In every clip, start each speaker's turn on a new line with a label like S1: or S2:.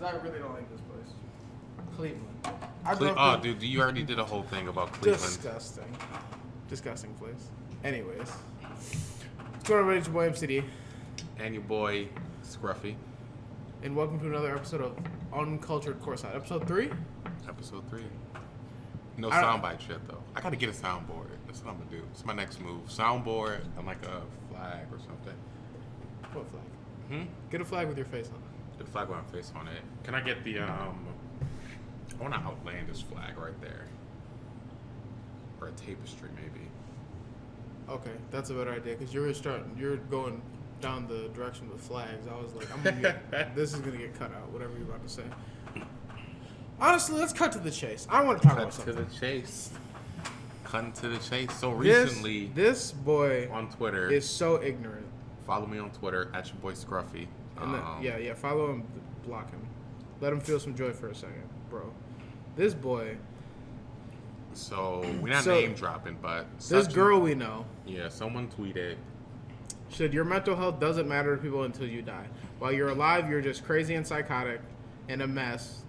S1: I really don't like this place. Cleveland.
S2: Dude, you already did a whole thing about Cleveland.
S1: Disgusting place. Anyways. What's going on, everybody? It's your boy MCD.
S2: And your boy Scruffy.
S1: And welcome to another episode of Uncultured Courtside. Episode 3?
S2: Episode 3. No soundbite shit, though. I gotta get a soundboard. That's what I'm gonna do. It's my next move. Soundboard and like a flag or something.
S1: What flag? Get a flag with your face on it.
S2: Get a flag with my face on it. Can I get the, I want an outlandish flag right there. Or a tapestry, maybe.
S1: Okay, that's a better idea, because you're going down the direction with flags. I was like, this is gonna get cut out, whatever you're about to say. Honestly, let's cut to the chase. I want to talk about something.
S2: Cut to the chase. Cut to the chase. So recently,
S1: this boy
S2: on Twitter
S1: is so ignorant.
S2: Follow me on Twitter at your boy Scruffy.
S1: And follow him, block him, let him feel some joy for a second, bro. This boy.
S2: So we're not name dropping, but
S1: this girl we know.
S2: Yeah, someone tweeted.
S1: Your mental health doesn't matter to people until you die. While you're alive, you're just crazy and psychotic, and a mess.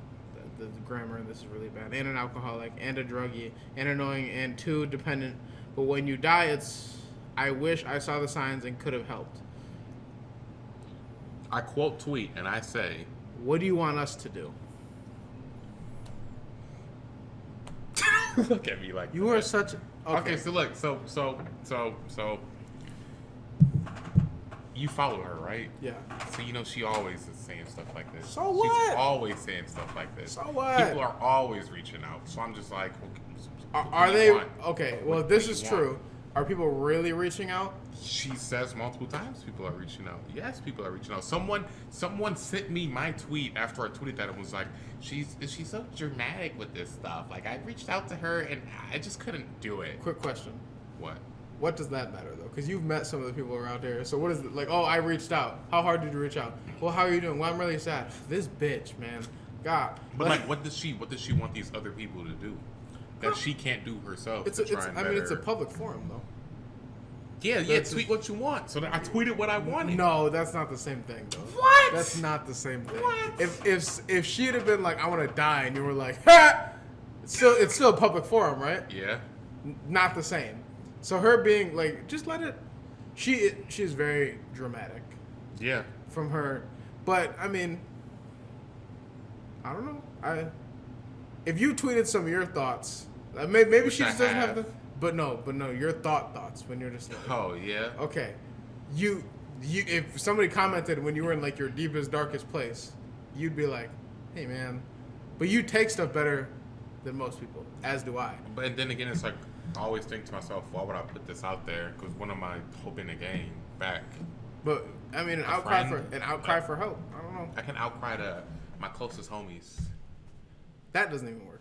S1: The grammar in this is really bad. And an alcoholic, and a druggie, and annoying, and too dependent. But when you die, it's, I wish I saw the signs and could have helped.
S2: I quote tweet and I say,
S1: what do you want us to do?
S2: Look at me like
S1: you are such.
S2: Okay, so look, so you follow her, right?
S1: Yeah.
S2: So you know she always is saying stuff like this.
S1: So what?
S2: She's always saying stuff like this.
S1: So what?
S2: People are always reaching out. So I'm just like,
S1: are they okay? Well, this is true. Are people really reaching out?
S2: She says multiple times people are reaching out. Yes, people are reaching out. Someone sent me my tweet after I tweeted that and was like, she's so dramatic with this stuff. Like, I reached out to her and I just couldn't do it.
S1: Quick question.
S2: What?
S1: What does that matter, though? Because you've met some of the people around here. So what is it? Like, oh, I reached out. How hard did you reach out? Well, how are you doing? Well, I'm really sad. This bitch, man. God.
S2: But like, what does she want these other people to do that she can't do herself? It's
S1: a public forum, though.
S2: Yeah, tweet what you want. So I tweeted what I wanted.
S1: No, that's not the same thing, though.
S2: What?
S1: That's not the same thing. What? If she'd have been like, I want to die, and you were like, ha! It's still a public forum, right?
S2: Yeah.
S1: Not the same. So her being like, just let it. She's very dramatic.
S2: Yeah.
S1: From her, but I mean, I don't know. If you tweeted some of your thoughts, maybe she just doesn't have the. But no, your thoughts when you're just like,
S2: oh yeah,
S1: okay, you if somebody commented when you were in like your deepest, darkest place, you'd be like, hey man, but you take stuff better than most people, as do I.
S2: But then again, it's like I always think to myself, why would I put this out there? Because when am I hoping to gain back?
S1: But I mean, an outcry for help. I don't know.
S2: I can outcry to my closest homies.
S1: That doesn't even work.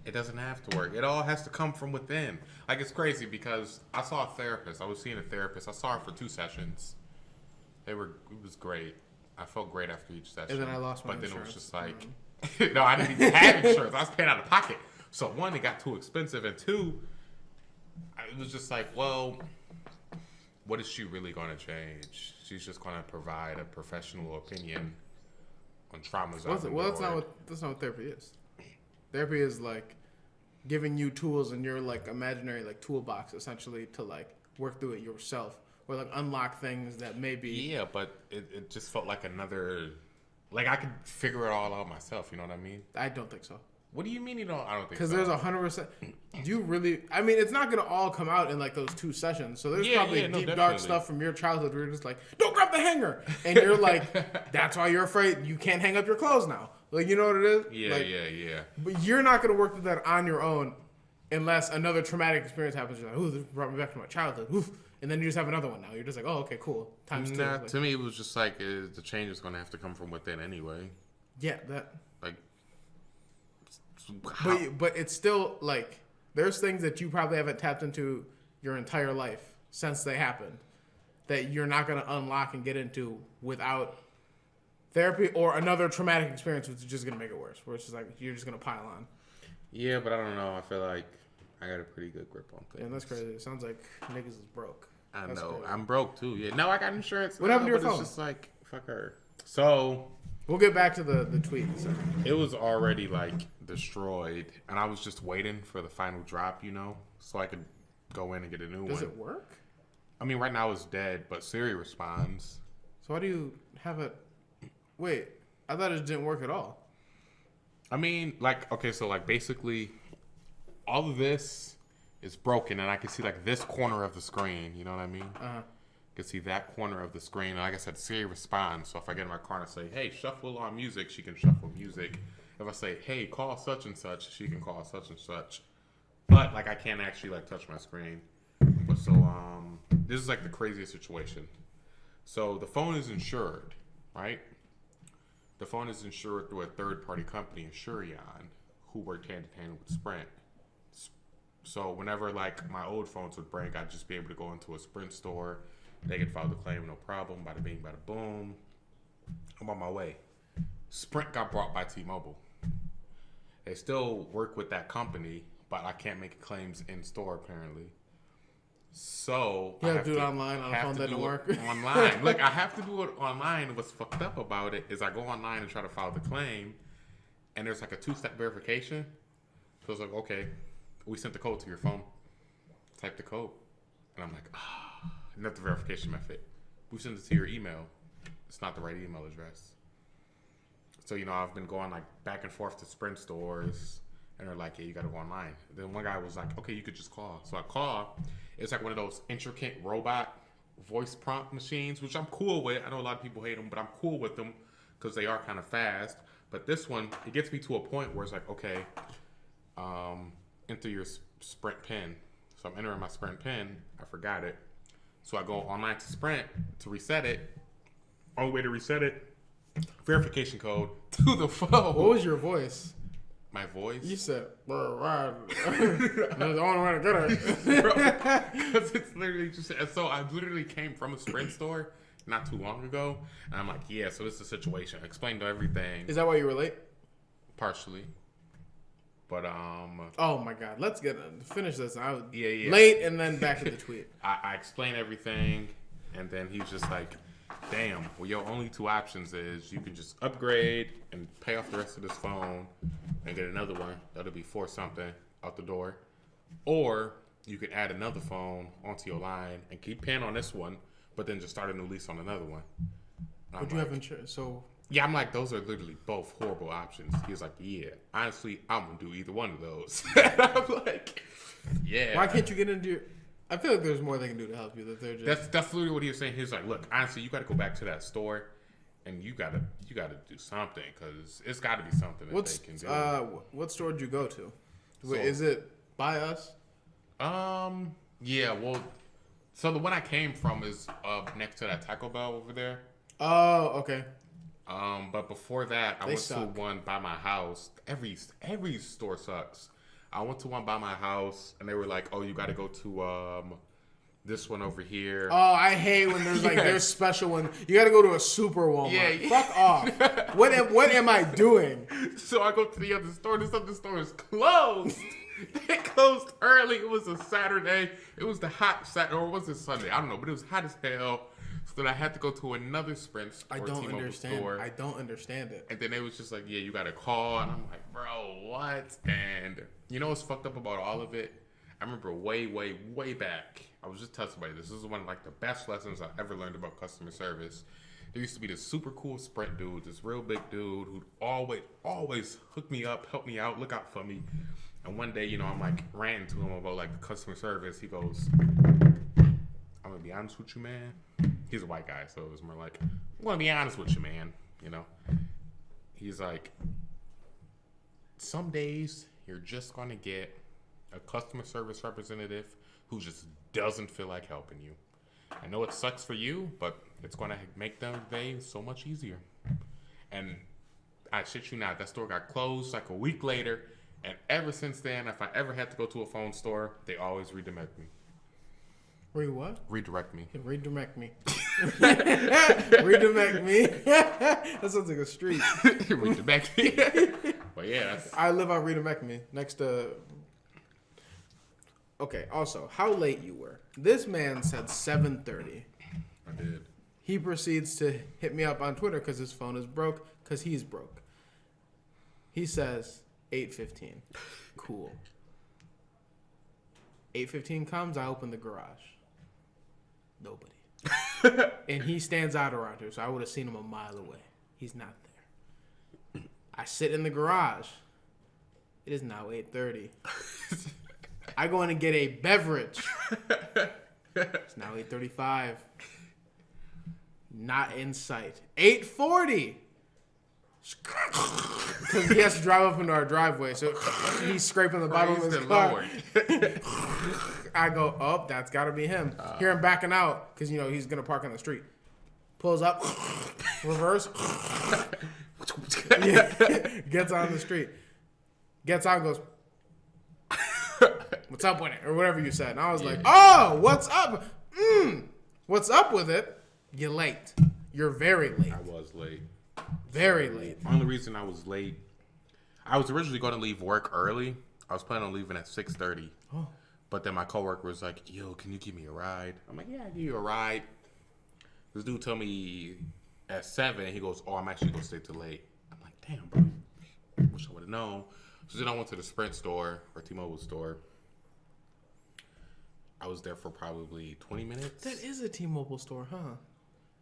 S2: It doesn't have to work. It all has to come from within. Like, it's crazy because I saw a therapist. I was seeing a therapist. I saw her for 2 sessions. It was great. I felt great after each session.
S1: And then I lost my insurance.
S2: But then it was just like, no, I didn't even have insurance. I was paying out of pocket. So 1, it got too expensive. And 2, it was just like, well, what is she really going to change? She's just going to provide a professional opinion on traumas.
S1: Well, that's not what therapy is. Therapy is like giving you tools in your like imaginary like toolbox essentially to like work through it yourself or like unlock things that maybe. Yeah,
S2: but it just felt like another, like I could figure it all out myself. You know what I mean?
S1: I don't think so.
S2: What do you mean you don't? I don't think so.
S1: Because there's 100%. Do you really? I mean, it's not gonna all come out in like those 2 sessions. So there's probably deep dark stuff from your childhood where you're just like, don't grab the hanger, and you're like, that's why you're afraid you can't hang up your clothes now. Like, you know what it is?
S2: Yeah,
S1: like,
S2: yeah.
S1: But you're not going to work through that on your own unless another traumatic experience happens. You're like, ooh, this brought me back to my childhood. Oof. And then you just have another one now. You're just like, oh, okay, cool. Times 2.
S2: Like, to me, it was just like the change is going to have to come from within anyway.
S1: Yeah, that.
S2: Like,
S1: but it's still, like, there's things that you probably haven't tapped into your entire life since they happened that you're not going to unlock and get into without therapy or another traumatic experience, which is just going to make it worse, where it's just like you're just going to pile on.
S2: Yeah, but I don't know. I feel like I got a pretty good grip on things.
S1: Yeah, that's crazy. It sounds like niggas is broke.
S2: I know. Crazy. I'm broke, too. Yeah. No, I got insurance.
S1: What happened to your phone?
S2: It's just like, fuck her. So,
S1: We'll get back to the tweet.
S2: It was already like destroyed, and I was just waiting for the final drop, so I could go in and get a new one.
S1: Does it work?
S2: I mean, right now it's dead, but Siri responds.
S1: So why do you have it? Wait, I thought it didn't work at all.
S2: I mean, basically, all of this is broken, and I can see like this corner of the screen. You know what I mean? I can see that corner of the screen. And like I said, Siri responds. So if I get in my car and I say, "Hey, shuffle on music," she can shuffle music. If I say, "Hey, call such and such," she can call such and such. But like I can't actually like touch my screen. But so this is like the craziest situation. So the phone is insured, right? The phone is insured through a third-party company, Insurion, who worked hand-in-hand with Sprint. So whenever, like, my old phones would break, I'd just be able to go into a Sprint store. They could file the claim, no problem. Bada bing, bada boom. I'm on my way. Sprint got bought by T-Mobile. They still work with that company, but I can't make claims in-store, apparently. So
S1: you have to do it online on a phone that don't work.
S2: Online. Look, I have to do it online. What's fucked up about it is I go online and try to file the claim, and there's like a 2-step verification. So it's like, okay, we sent the code to your phone. Type the code, and I'm like, not the verification method. We sent it to your email. It's not the right email address. So I've been going like back and forth to Sprint stores. And they're like, yeah, you got to go online. Then one guy was like, okay, you could just call. So I call. It's like one of those intricate robot voice prompt machines, which I'm cool with. I know a lot of people hate them, but I'm cool with them because they are kind of fast. But this one, it gets me to a point where it's like, okay, enter your Sprint PIN. So I'm entering my Sprint PIN. I forgot it. So I go online to Sprint to reset it. Only way to reset it, verification code to the phone.
S1: What was your voice?
S2: My voice?
S1: You said, bro, right. That's the only way to get it.
S2: Because it's literally just... So I literally came from a Sprint store not too long ago. And I'm like, yeah, so this is the situation. I explained everything.
S1: Is that why you were late?
S2: Partially. But,
S1: oh, my God. Let's finish this. I was
S2: yeah.
S1: late and then back to the tweet.
S2: I explained everything. And then he was just like, damn, well, your only 2 options is you can just upgrade and pay off the rest of this phone and get another one. That'll be $4 something out the door. Or you could add another phone onto your line and keep paying on this one, but then just start a new lease on another one.
S1: But you have insurance, so...
S2: Yeah, I'm like, those are literally both horrible options. He was like, yeah, honestly, I'm going to do either one of those. I'm like, yeah.
S1: Why can't you get into... I feel like there's more they can do to help you. That they're just...
S2: That's literally what he was saying. He was like, look, honestly, you got to go back to that store, and you gotta do something because it's got to be something that they can do.
S1: What store did you go to?
S2: So,
S1: is it by us?
S2: Yeah. Well, so the one I came from is next to that Taco Bell over there.
S1: Oh, okay.
S2: But before that, I went to one by my house. Every store sucks. I went to one by my house, and they were like, "Oh, you got to go to this one over here."
S1: Oh, I hate when there's like there's special one. You got to go to a super Walmart. Yeah. Fuck off. What am I doing?
S2: So I go to the other store. This other store is closed. They closed early. It was a Saturday. It was the hot Saturday, or was it Sunday? I don't know, but it was hot as hell. So then I had to go to another Sprint store.
S1: I don't understand it.
S2: And then they was just like, yeah, you got to call. And I'm like, bro, what? And you know what's fucked up about all of it? I remember way, way, way back. I was just telling somebody this. This is one of like the best lessons I ever learned about customer service. There used to be this super cool Sprint dude, this real big dude who'd always hook me up, help me out, look out for me. And one day, I'm like ranting to him about like customer service. He goes, I'm going to be honest with you, man. He's a white guy, so it was more like, I'm going to be honest with you, man. He's like, some days you're just going to get a customer service representative who just doesn't feel like helping you. I know it sucks for you, but it's going to make their day so much easier. And I shit you not, that store got closed like a week later. And ever since then, if I ever had to go to a phone store, they always redirect me.
S1: What?
S2: Redirect me.
S1: Redirect me. Redirect me. That sounds like a street.
S2: Redirect me. But yeah,
S1: I live on Redirect me next to. Okay. Also, how late you were? This man said 7:30.
S2: I did.
S1: He proceeds to hit me up on Twitter because his phone is broke because he's broke. He says 8:15. Cool. 8:15 comes, I open the garage. Nobody. And he stands out around here, so I would have seen him a mile away. He's not there. I sit in the garage. It is now 8:30. I go in and get a beverage. It's now 8:35. Not in sight. 8:40. Because he has to drive up into our driveway, so he's scraping the bottom of his car. I go, oh, that's got to be him. Hear him backing out because, he's going to park on the street. Pulls up, reverse, gets on the street. Gets out and goes, what's up with it? Or whatever you said. And I was like, oh, what's up? What's up with it? You're late. You're very late.
S2: I was late.
S1: Very late.
S2: Only reason I was late, I was originally going to leave work early. I was planning on leaving at 6:30.
S1: Oh.
S2: But then my coworker was like, yo, can you give me a ride? I'm like, yeah, I'll give you a ride. This dude told me at 7, he goes, oh, I'm actually going to stay too late. I'm like, damn, bro. Wish I would have known. So then I went to the Sprint store or T-Mobile store. I was there for probably 20 minutes.
S1: That is a T-Mobile store, huh?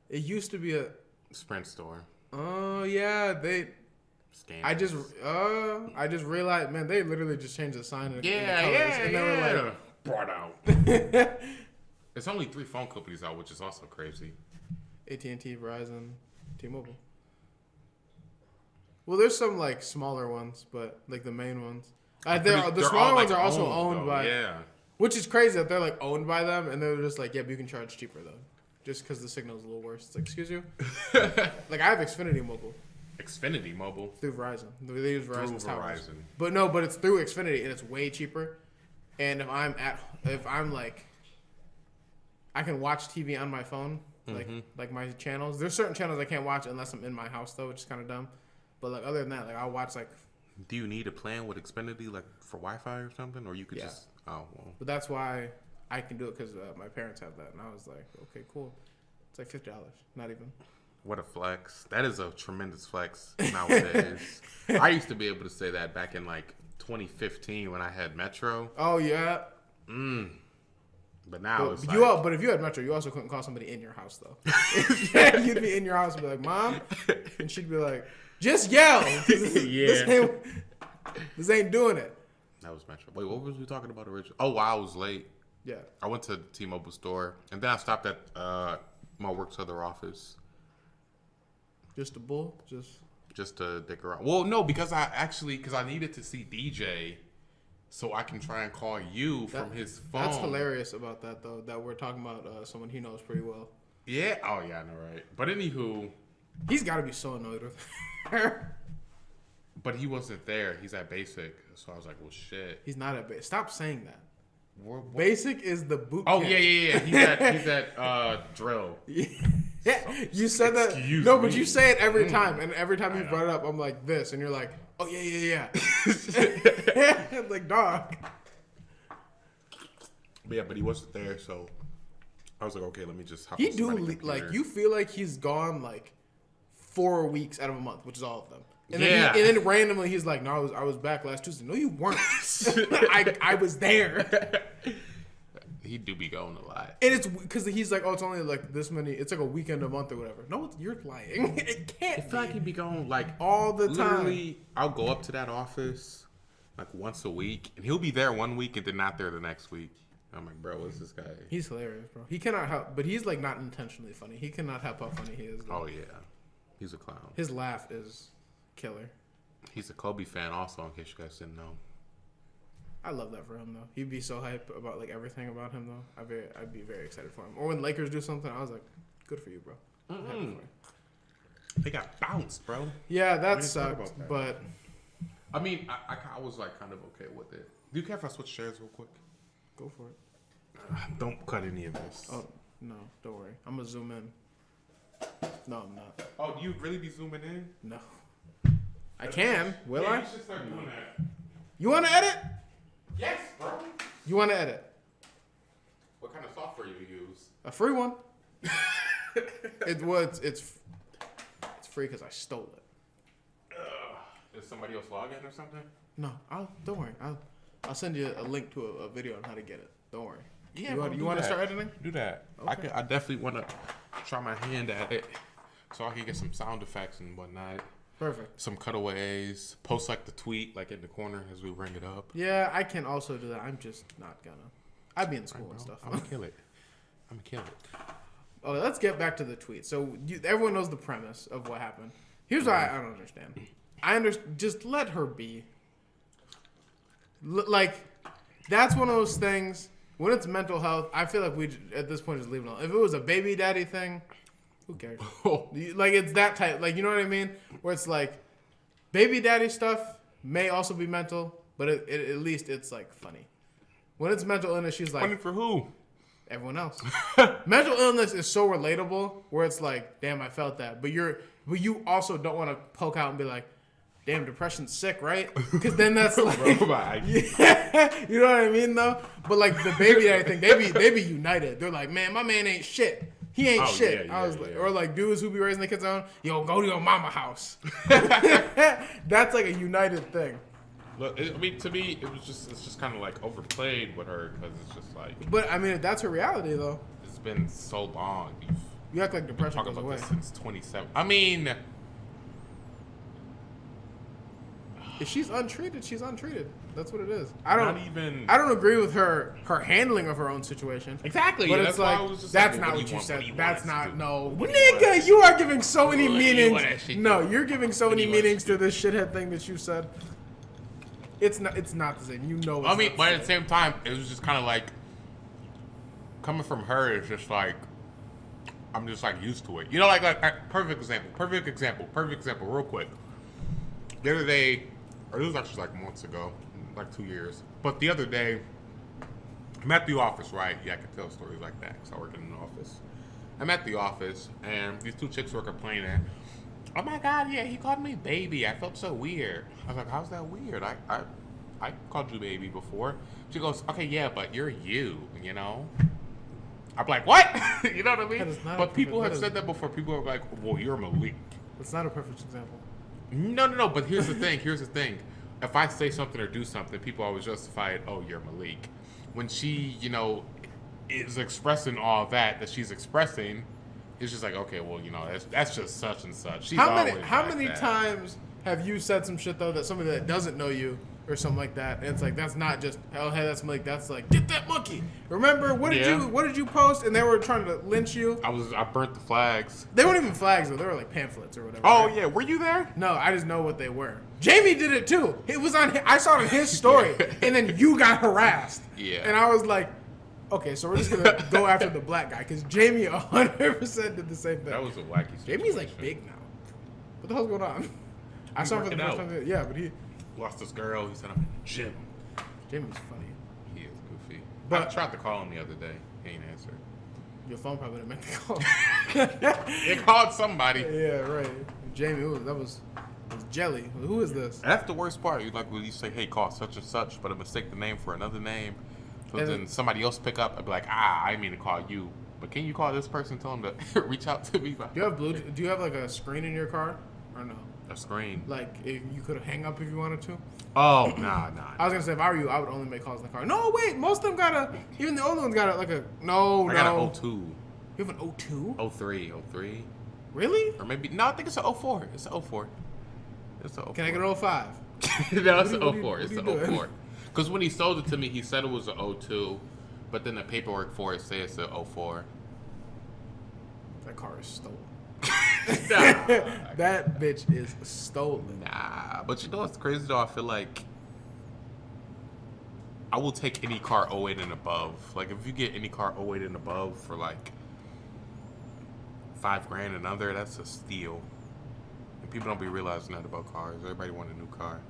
S1: It used to be a
S2: Sprint store.
S1: Oh yeah,
S2: Scammers.
S1: I just realized, man, they literally just changed the sign and the colors, and they were like
S2: brought out. It's only 3 phone companies out, which is also crazy.
S1: AT&T, Verizon, T-Mobile. Well, there's some like smaller ones, but like the main ones. The smaller ones are also owned by.
S2: Yeah.
S1: Which is crazy that they're like owned by them, and they're just like, yeah, but you can charge cheaper though, just because the signal's a little worse. It's like, excuse you. Like I have Xfinity Mobile.
S2: Xfinity Mobile
S1: through Verizon. They use Verizon's
S2: through
S1: towers.
S2: Verizon.
S1: But it's through Xfinity and it's way cheaper. And if I'm like, I can watch TV on my phone, like my channels. There's certain channels I can't watch unless I'm in my house though, which is kind of dumb. But like other than that, like I'll watch like.
S2: Do you need a plan with Xfinity like for Wi-Fi or something, or you could just? Oh well.
S1: But that's why I can do it because my parents have that, and I was like, okay, cool. It's like $50, not even.
S2: What a flex. That is a tremendous flex nowadays. I used to be able to say that back in like 2015 when I had Metro.
S1: Oh, yeah.
S2: But now it's
S1: but if you had Metro, you also couldn't call somebody in your house, though. You'd be in your house and be like, Mom? And she'd be like, just yell. This ain't doing it.
S2: That was Metro. Wait, what was we talking about originally? Oh, wow, I was late.
S1: Yeah.
S2: I went to the T-Mobile store, and then I stopped at my work's other office.
S1: Just a bull?
S2: Just to dick around. Well, no, because I needed to see DJ so I can try and call you from his phone.
S1: That's hilarious about that, though, that we're talking about someone he knows pretty well.
S2: Yeah. Oh, yeah, I know, right? But anywho.
S1: He's got to be so annoyed with her.
S2: But he wasn't there. He's at Basic. So I was like, well, shit.
S1: He's not at Basic. Stop saying that.
S2: What?
S1: Basic is the boot
S2: camp.
S1: Oh,
S2: yeah. He's at Drill.
S1: Yeah, you said that. No, but you say it every time, and every time you brought it up, I'm like this, and you're like, "Oh yeah." Like dog.
S2: But he wasn't there, so I was like, okay, let me just. Hop
S1: He do like you feel like he's gone like 4 weeks out of a month, which is all of them. And then randomly he's like, "No, I was back last Tuesday." No, you weren't. I was there.
S2: He do be going a lot.
S1: And it's because he's like, oh, it's only like this many. It's like a weekend a month or whatever. No, you're lying. It can't.
S2: I feel like he'd be going like
S1: all the time.
S2: Literally, I'll go up to that office like once a week, and he'll be there one week and then not there the next week. I'm like, bro, what's this guy?
S1: He's hilarious, bro. He cannot help, but he's like not intentionally funny. He cannot help how funny he is.
S2: Though. Oh yeah, he's a clown.
S1: His laugh is killer.
S2: He's a Kobe fan, also, in case you guys didn't know.
S1: I love that for him though. He'd be so hype about like everything about him though. I'd be very excited for him. Or when Lakers do something, I was like, good for you, bro.
S2: They got bounced, bro.
S1: Yeah, that sucked. But
S2: I mean, I was like kind of okay with it. Do you care if I switch chairs real quick?
S1: Go for it.
S2: Don't cut any of this.
S1: Oh no, don't worry. I'm gonna zoom in. No, I'm not.
S2: Oh, you really be zooming in?
S1: No. I can. Will I?
S2: You should start doing that.
S1: You want to edit?
S2: Yes, bro.
S1: You want to edit?
S2: What kind of software you use?
S1: A free one. It's free because I stole it.
S2: somebody else log in or something?
S1: No, don't worry. I'll send you a link to a video on how to get it. Don't worry.
S2: Yeah,
S1: you want to start editing?
S2: Do that.
S1: Okay.
S2: I definitely want to try my hand at it, so I can get some sound effects and whatnot.
S1: Perfect.
S2: Some cutaways. Post like the tweet like in the corner as we bring it up.
S1: Yeah, I can also do that. I'm just not gonna. I'd be in school and stuff.
S2: I'm gonna kill it.
S1: Okay, let's get back to the tweet. So everyone knows the premise of what happened. Here's what I don't understand. Just let her be. Like, that's one of those things. When it's mental health, I feel like we at this point just leave it alone. If it was a baby daddy thing, who cares? Like, it's that type. Like, you know what I mean? Where it's like, baby daddy stuff may also be mental, but at least it's like funny. When it's mental illness, she's like,
S2: funny for who?
S1: Everyone else. Mental illness is so relatable where it's like, damn, I felt that. But you also don't want to poke out and be like, damn, depression's sick, right? Because then that's like, yeah, you know what I mean, though. But like the baby daddy thing, they be united. They're like, man, my man ain't shit. He ain't shit.
S2: Yeah,
S1: I was like, or like dudes who be raising their kids on, yo, go to your mama house. That's like a united thing.
S2: Look, I mean, to me, it's just kind of like overplayed with her because it's just like.
S1: But I mean, that's her reality, though.
S2: It's been so long.
S1: You act like depression
S2: Talking
S1: goes
S2: about
S1: away.
S2: this since 27. I mean,
S1: if she's untreated, she's untreated. That's what it is.
S2: I don't
S1: agree with her handling of her own situation.
S2: Exactly.
S1: But
S2: That's
S1: it's
S2: why
S1: like,
S2: I was just
S1: that's
S2: like,
S1: not
S2: well,
S1: what you said.
S2: do you
S1: That's
S2: want us
S1: not,
S2: to
S1: no.
S2: do? What do you want
S1: Nigga,
S2: us
S1: you are giving so many
S2: What do you
S1: meanings.
S2: want us to
S1: No,
S2: do?
S1: you're giving so
S2: What do
S1: many
S2: you want us
S1: meanings
S2: to
S1: to this shithead thing that you said. It's not the same. You know it's
S2: I mean,
S1: not
S2: but
S1: the
S2: at the same time, it was just kind of like, coming from her, it's just like, I'm just like used to it. You know, like perfect example, real quick. The other day, or it was actually like months ago, like 2 years. But the other day, I'm at the office, right? Yeah, I can tell stories like that because I work in an office. I'm at the office, and these two chicks were complaining. Oh my God, yeah, he called me baby. I felt so weird. I was like, how's that weird? I called you baby before. She goes, okay, yeah, but you're you know? I'm like, what? You know what I mean? But people have said that before. People are like, well, you're Malik.
S1: It's not a perfect example.
S2: No. But here's the thing. If I say something or do something, people always justify it. Oh, you're Malik. When she, you know, is expressing all that she's expressing, it's just like, okay, well, you know, that's just such and such. She's
S1: How
S2: like
S1: many
S2: that.
S1: times have you said some shit though that somebody that doesn't know you or something like that, and it's like that's not just oh hey that's Malik, that's like get that monkey. Remember what did you post? And they were trying to lynch you.
S2: I burnt the flags.
S1: They weren't even flags though. They were like pamphlets or whatever.
S2: Oh
S1: right?
S2: yeah, were you there?
S1: No, I just know what they were. Jamie did it too. It was on. I saw it in his story, and then you got harassed.
S2: Yeah.
S1: And I was like, okay, so we're just gonna go after the black guy because Jamie 100% did the same thing.
S2: That was a wacky situation.
S1: Jamie's like big now. What the hell's going on? I saw him for the first time. Yeah, but he
S2: lost this girl. He said I'm in the gym.
S1: Jamie's funny.
S2: He is goofy.
S1: But
S2: I tried to call him the other day. He ain't answered.
S1: Your phone probably didn't make the call.
S2: It called somebody.
S1: Yeah, right. Jamie, that was Jelly. Who is this?
S2: That's the worst part. You like when you say, "Hey, call such and such," but I mistake the name for another name. So then somebody else pick up and be like, I didn't mean to call you. But can you call this person and tell them to reach out to me?
S1: Do you have like a screen in your car or no?
S2: A screen.
S1: Like if you could hang up if you wanted to.
S2: Oh, nah.
S1: I was gonna say if I were you, I would only make calls in the car. No, wait, most of them got even the older ones got I got
S2: an 02.
S1: You have an 02?
S2: 03.
S1: Really?
S2: Or maybe, no, I think it's an 04. It's an 04.
S1: Can I get an 05?
S2: No, it's an 04.
S1: What
S2: It's
S1: are
S2: an
S1: you doing?
S2: 04. Because when he sold it to me, he said it was an 02, but then the paperwork for it says it's an 04.
S1: That car is stolen.
S2: Nah.
S1: That bitch is stolen.
S2: Nah, but you know what's crazy though? I feel like I will take any car 08 and above. Like if you get any car 08 and above for like $5,000 and under, that's a steal. And people don't be realizing that about cars. Everybody want a new car.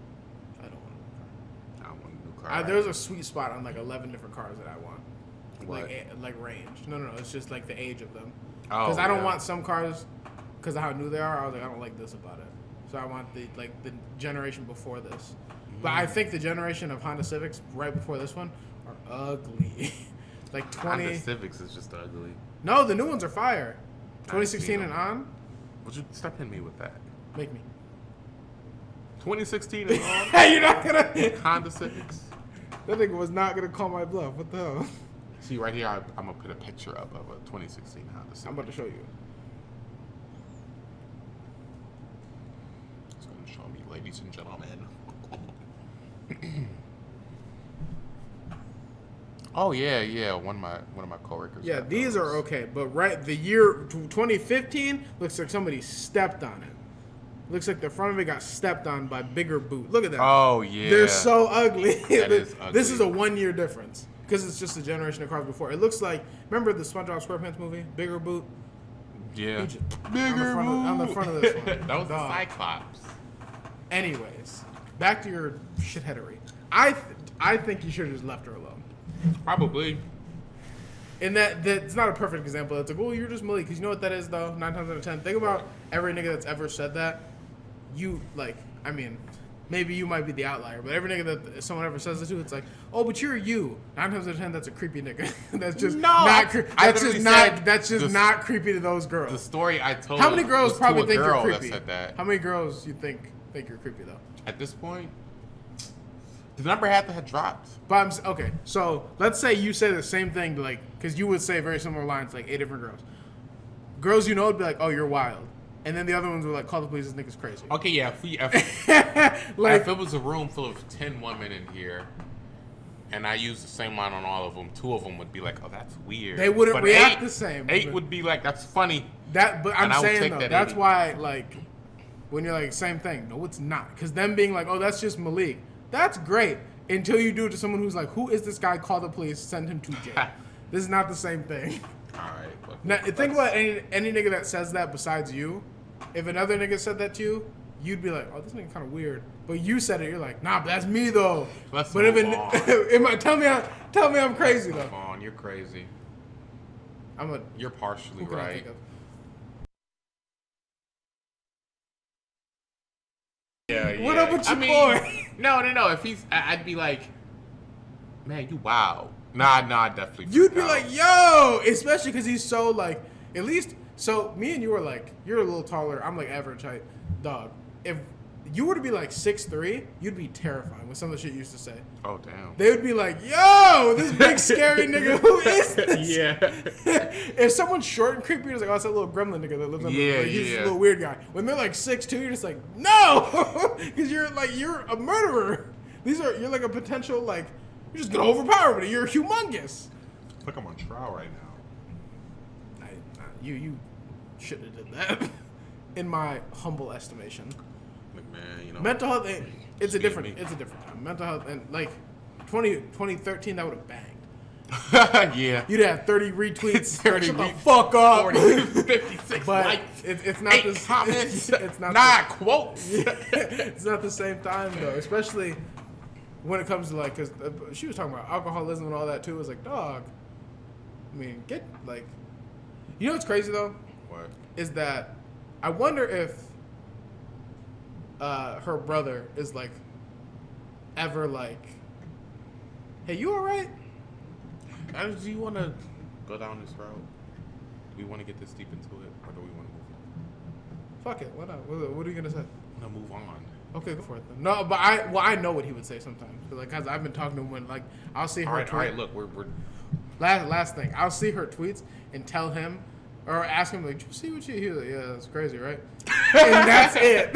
S1: I don't want a new car.
S2: I don't want a new car.
S1: There's a sweet spot on like 11 different cars that I want.
S2: What?
S1: Like range. No. It's just like the age of them.
S2: Oh,
S1: Because I don't want some cars because of how new they are. I was like, I don't like this about it. So I want the generation before this. But I think the generation of Honda Civics right before this one are ugly. Like 20.
S2: Honda Civics is just ugly.
S1: No, the new ones are fire. 2016 and on.
S2: Would you stop hitting me with that?
S1: Make me.
S2: 2016 is on.
S1: Hey, you're not gonna.
S2: Honda Civics.
S1: That nigga was not gonna call my bluff. What the hell?
S2: See right here, I'm gonna put a picture up of a 2016 Honda Civic.
S1: I'm about to show you.
S2: It's gonna show me, ladies and gentlemen. Oh yeah. One of my coworkers.
S1: Yeah,
S2: got
S1: these
S2: those.
S1: are okay, but the year 2015 looks like somebody stepped on it. Looks like the front of it got stepped on by bigger boot. Look at that.
S2: Oh yeah.
S1: They're so ugly.
S2: That is ugly.
S1: This is a 1 year difference because it's just a generation of cars before. It looks like, remember the SpongeBob SquarePants movie, Bigger Boot?
S2: Yeah.
S1: Bigger on the front of this one.
S2: That was the
S1: Dog.
S2: Cyclops.
S1: Anyways, back to your shitheadery. I think you should have just left her alone.
S2: Probably.
S1: And that's not a perfect example. It's like, oh, you're just Malik. Because you know what that is, though? 9 times out of 10. Think about every nigga that's ever said that. You, like, I mean, maybe you might be the outlier, but every nigga that someone ever says it to, it's like, oh, but you're you. 9 times out of 10, that's a creepy nigga. That's just that's just not creepy to those girls.
S2: The story I told.
S1: How many girls
S2: was
S1: probably
S2: to a
S1: think you're
S2: girl
S1: creepy?
S2: That said that.
S1: How many girls you think you're creepy, though?
S2: At this point, the number had to have dropped.
S1: But okay, so let's say you say the same thing, like, because you would say very similar lines, like 8 different girls. Girls you know would be like, oh, you're wild. And then the other ones were like, call the police, this nigga's crazy.
S2: Okay, yeah.
S1: Like,
S2: if it was a room full of 10 women in here, and I used the same line on all of them, 2 of them would be like, oh, that's weird.
S1: they wouldn't
S2: but
S1: react the same.
S2: 8 would be like, that's funny.
S1: But I'm saying, though, that's
S2: 80.
S1: why, like, when you're like, same thing. No, it's not. Because them being like, oh, that's just Malik. That's great. Until you do it to someone who's like, who is this guy? Call the police, send him to jail. This is not the same thing.
S2: All right.
S1: Now, think about any nigga that says that besides you. If another nigga said that to you, you'd be like, oh, this nigga kind of weird. But you said it, you're like, nah, but that's me though.
S2: Let's
S1: but
S2: move
S1: if
S2: on.
S1: tell me I'm crazy though.
S2: Come on, you're crazy.
S1: I'm a.
S2: You're partially
S1: Who can I
S2: right.
S1: think of?
S2: Yeah.
S1: What up with your boy?
S2: No. If he's, I'd be like, man, you wow. Nah, I'd definitely.
S1: You'd be
S2: out.
S1: like, yo, especially because he's so like, at least. So me and you are like, you're a little taller. I'm like average height, dog. If you were to be like 6'3", you'd be terrifying with some of the shit you used to say.
S2: Oh damn.
S1: They would be like, yo, this big scary nigga, who is this?
S2: Yeah.
S1: If someone's short and creepy, it's like, oh, it's that little gremlin nigga that lives on the he's a little weird guy. When they're like 6'2", you're just like, no, because you're a murderer. You're like a potential, like, you're just gonna overpower me. You're humongous.
S2: It's like I'm on trial right now.
S1: You shouldn't have did that, in my humble estimation.
S2: Like, man, you know.
S1: Mental health, it's a different
S2: me.
S1: time. Mental health, and like 2013, that would have banged.
S2: Yeah.
S1: You'd have 30 retweets.
S2: 30
S1: Shut the fuck up.
S2: 40, 56
S1: But
S2: likes.
S1: it's not
S2: 8
S1: this.
S2: comments.
S1: It's not.
S2: Quotes.
S1: It's not the same time though, especially when it comes to like, because she was talking about alcoholism and all that too. It's like, dog. I mean, get like, you know what's crazy though?
S2: What?
S1: Is that I wonder if her brother is like ever like, hey, you all right?
S2: Do you want to go down this route? Do we want to get this deep into it, or do we want to move on?
S1: Fuck it. Why not? What are you gonna say?
S2: I want to move on.
S1: Okay, go for it then. No, but I know what he would say sometimes. Cause I've been talking to him when like I'll see her.
S2: All right. Look, we're
S1: Last thing, I'll see her tweets and tell him or ask him like, "Did you see what he was like, yeah, that's crazy, right?" And that's it.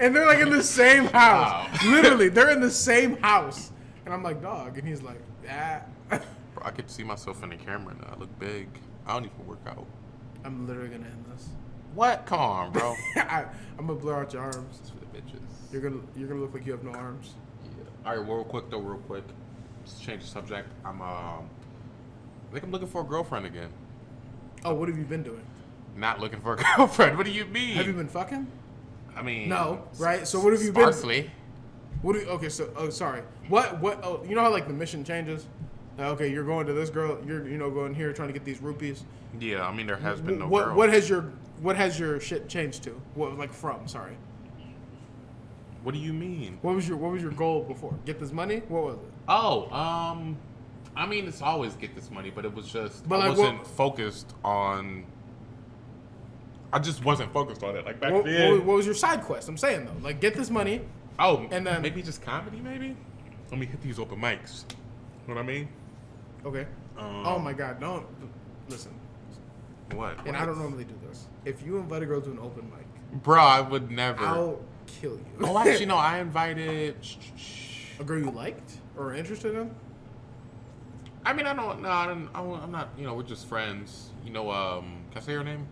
S1: And they're like in the same house.
S2: Wow.
S1: Literally, they're in the same house. And I'm like, dog, and he's like, ah.
S2: Bro, I could see myself in the camera now. I look big. I don't even work out.
S1: I'm literally gonna end this.
S2: What? Come on, bro.
S1: I'm gonna blur out your arms.
S2: This is for the bitches.
S1: You're gonna look like you have no arms.
S2: Yeah. All right, real quick. Just change the subject. I think I'm looking for a girlfriend again.
S1: Oh, what have you been doing?
S2: Not looking for a girlfriend. What do you mean?
S1: Have you been fucking?
S2: I mean,
S1: No, right? So what have you
S2: sparsely.
S1: been? Okay, so sorry. What? Oh, you know how like the mission changes? Okay, you're going to this girl. You're going here trying to get these rupees.
S2: Yeah, I mean there has been no
S1: What
S2: girl.
S1: what has your shit changed to? What like from? Sorry.
S2: What do you mean?
S1: What was your goal before? Get this money? What was it?
S2: Oh, I mean it's always get this money, but it was just
S1: But
S2: I
S1: like,
S2: wasn't focused on. I just wasn't focused on it. Like back
S1: What
S2: then.
S1: was your side quest? I'm saying though, like get this money.
S2: Oh,
S1: and then
S2: maybe just comedy. Maybe. Let me hit these open mics. You know what I mean?
S1: Okay. Oh my God! Don't listen.
S2: What?
S1: And I don't normally do this. If you invite a girl to an open mic,
S2: Bro, I would never.
S1: I'll kill you.
S2: Oh, actually, no. I invited.
S1: A girl you liked or interested in?
S2: I mean, I don't. No, I'm not. You know, we're just friends. You know, can I say her name?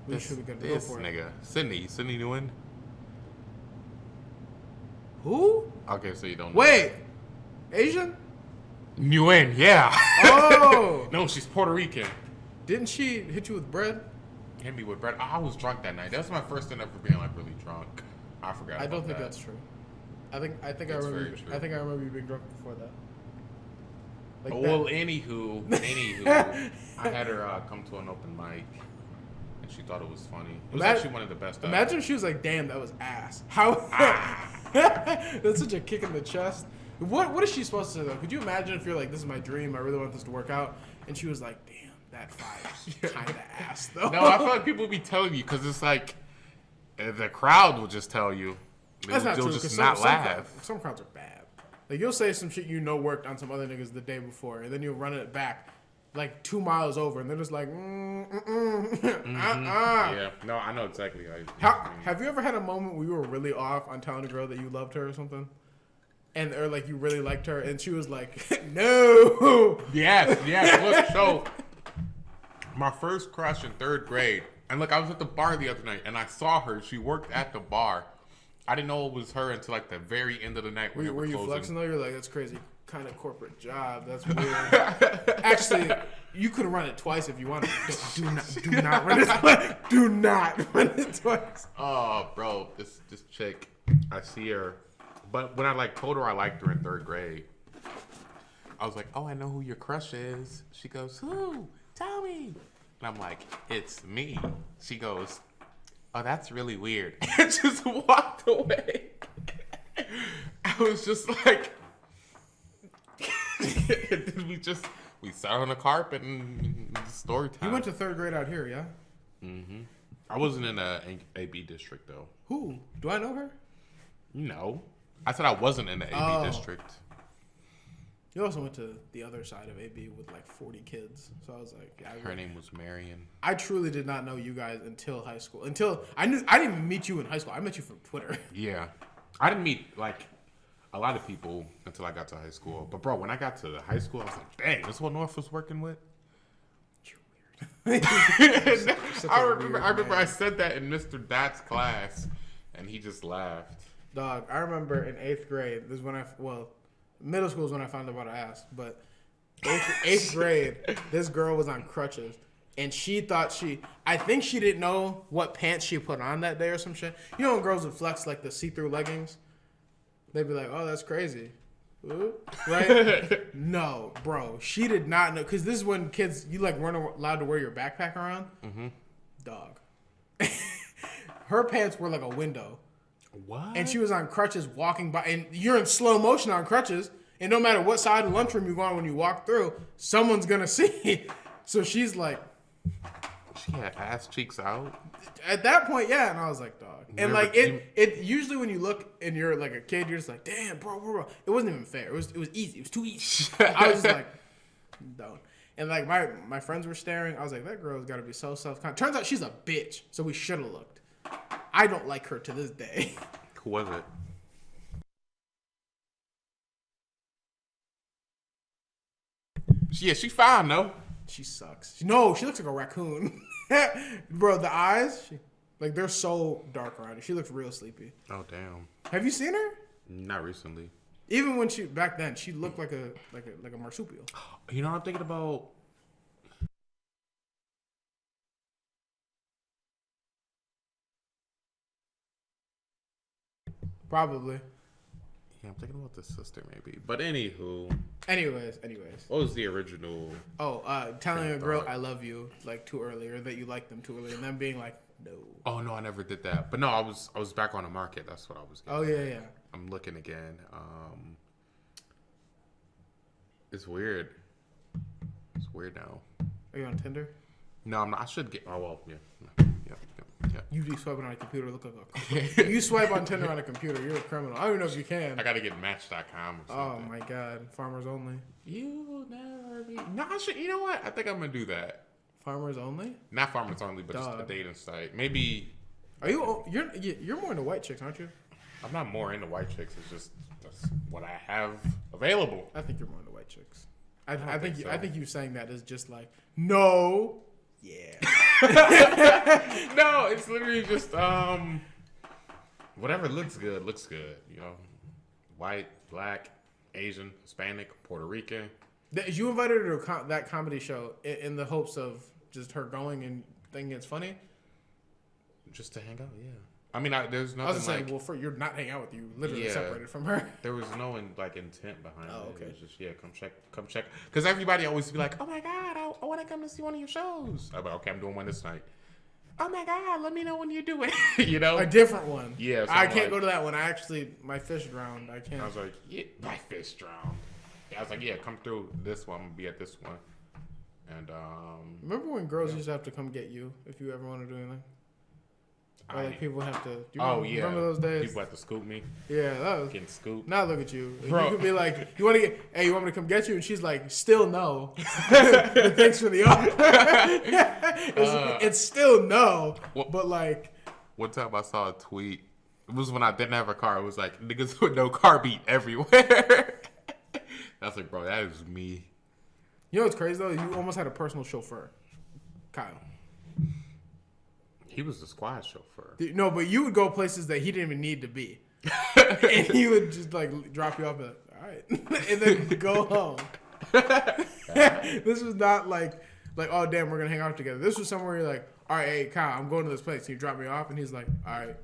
S1: We should be good to go
S2: This
S1: for it.
S2: nigga, Sydney Nguyen.
S1: Who?
S2: Okay, so you don't know.
S1: Wait, Asian?
S2: Nguyen, yeah.
S1: Oh,
S2: No, she's Puerto Rican.
S1: didn't she hit you with bread?
S2: Hit me with bread. I was drunk that night. That was my first time ever being like really drunk. I forgot.
S1: I don't
S2: about
S1: think
S2: that.
S1: that's true. I think I
S2: That's
S1: remember.
S2: very true.
S1: I think I remember you being drunk before that. Like
S2: Well,
S1: that.
S2: anywho, I had her come to an open mic, and she thought it was funny. It was actually one of the best.
S1: Imagine if she was like, "Damn, that was ass." How? That's such a kick in the chest. What is she supposed to say though? Could you imagine if you're like, "This is my dream. I really want this to work out," and she was like, "Damn, that fire's kind of ass though."
S2: No, I feel like people would be telling you because it's like the crowd will just tell you.
S1: That's not
S2: they'll
S1: true.
S2: just
S1: 'Cause
S2: not laugh.
S1: Some crowds are bad. Like you'll say some shit you know worked on some other niggas the day before, and then you'll run it back like 2 miles over, and they're just like,
S2: Yeah, no, I know exactly how.
S1: Have you ever had a moment where you were really off on telling a girl that you loved her or something, and or like you really liked her, and she was like, no.
S2: Yes. Look, so my first crush in 3rd grade, and look, I was at the bar the other night, and I saw her. She worked at the bar. I didn't know it was her until like the very end of the night. When
S1: Were you
S2: closing.
S1: flexing though? You're like, that's crazy. Kind of corporate job. That's weird. Actually, you could run it twice if you wanted. Do not run it twice. Do not run it twice.
S2: Oh, bro, this chick, I see her, but when I like told her I liked her in 3rd grade, I was like, oh, I know who your crush is. She goes, who? Tell me. And I'm like, it's me. She goes, oh, that's really weird. And just walked away. I was just like, and then we sat on the carpet and story time.
S1: You went to 3rd grade out here, yeah?
S2: Mm-hmm. I wasn't in a AB district though.
S1: Who? Do I know her?
S2: No. I said I wasn't in the AB district.
S1: You also went to the other side of AB with like 40 kids. So I was like, yeah,
S2: Her name was Marion.
S1: I truly did not know you guys until high school. I didn't even meet you in high school. I met you from Twitter.
S2: Yeah. I didn't meet like a lot of people until I got to high school. But bro, when I got to high school, I was like, dang, this is what North was working with?
S1: You're weird.
S2: I remember I said that in Mr. Dat's class, and he just laughed.
S1: Dog, I remember in 8th grade, this is when middle school is when I found out about ass, but 8th grade, this girl was on crutches, and she thought I think she didn't know what pants she put on that day or some shit. You know when girls would flex like the see-through leggings? They'd be like, oh, that's crazy. Ooh, right? No, bro, she did not know, because this is when kids, you like weren't allowed to wear your backpack around. Mm-hmm. Dog. Her pants were like a window.
S2: What?
S1: And she was on crutches walking by, and you're in slow motion on crutches, and no matter what side of the lunchroom you go on when you walk through, someone's gonna see. So she's like,
S2: she had ass cheeks out.
S1: at that point, yeah. And I was like, dog. And like it usually when you look and you're like a kid, you're just like, damn, bro. It wasn't even fair. It was easy. It was too easy. I was just like, don't. And like my friends were staring. I was like, that girl's got to be so self-conscious. Turns out she's a bitch. So we should have looked. I don't like her to this day.
S2: Who was it? Yeah, she fine though.
S1: She sucks. No, she looks like a raccoon. Bro, the eyes, they're so dark around her. She looks real sleepy.
S2: Oh damn.
S1: Have you seen her?
S2: Not recently.
S1: Even when back then, she looked like a marsupial.
S2: You know what I'm thinking about?
S1: Probably.
S2: Yeah, I'm thinking about the sister maybe. But anywho.
S1: Anyways.
S2: What was the original?
S1: Telling a girl I love you like too early, or that you like them too early, and then being like, no.
S2: Oh no, I never did that. But no, I was back on the market. That's what I was getting.
S1: Oh yeah.
S2: I'm looking again. It's weird. It's weird now.
S1: Are you on Tinder?
S2: No, I'm not. I should get. Oh well, yeah.
S1: You be swiping on a computer. Look like a. You swipe on Tinder on a computer. You're a criminal. I don't even know if you can.
S2: I gotta get Match.com or something.
S1: Oh my god, farmers only.
S2: You will never be. No, I should. You know what? I think I'm gonna do that.
S1: Farmers only?
S2: Not farmers only, but just a dating site. Maybe.
S1: Are you? You're more into white chicks, aren't you?
S2: I'm not more into white chicks. It's just that's what I have available.
S1: I think you're more into white chicks. I think
S2: so.
S1: I think you saying that is just like no. Yeah.
S2: No, it's literally just whatever looks good, you know. White, black, Asian, Hispanic, Puerto Rican.
S1: You invited her to that comedy show in the hopes of just her going and thinking it's funny?
S2: Just to hang out, yeah. I mean, there's nothing.
S1: I was just saying, well, you're not hanging out with you. Literally separated from her.
S2: There was no intent behind it.
S1: Okay.
S2: It was just come check. Because everybody always be like, oh my god, I want to come to see one of your shows. I'm like, okay, I'm doing one this night. Oh my god, let me know when you're doing. You know,
S1: a different one.
S2: Yeah,
S1: I can't go to that one. My fish drowned. I can't.
S2: I was like, yeah, my fish drowned. Yeah, I was like, yeah, come through this one. I'm gonna be at this one. And
S1: remember when girls used to have to come get you if you ever want to do anything? Or like people have to. Remember those days?
S2: People have to scoop me.
S1: Yeah, that was
S2: getting scooped.
S1: Now look at you.
S2: Bro.
S1: You could be like, you want me to come get you? And she's like, still no. But thanks for the offer. It's still no. But like,
S2: one time I saw a tweet. It was when I didn't have a car. It was like niggas with no car beat everywhere. I was like, bro, that is me.
S1: You know what's crazy though? You almost had a personal chauffeur, Kyle.
S2: He was the squad chauffeur.
S1: No, but you would go places that he didn't even need to be. And he would just like drop you off and like, all right. And then go home. This was not like, oh damn, we're gonna hang out together. This was somewhere you're like, all right, hey Kyle, I'm going to this place. Can you drop me off? And he's like, all right,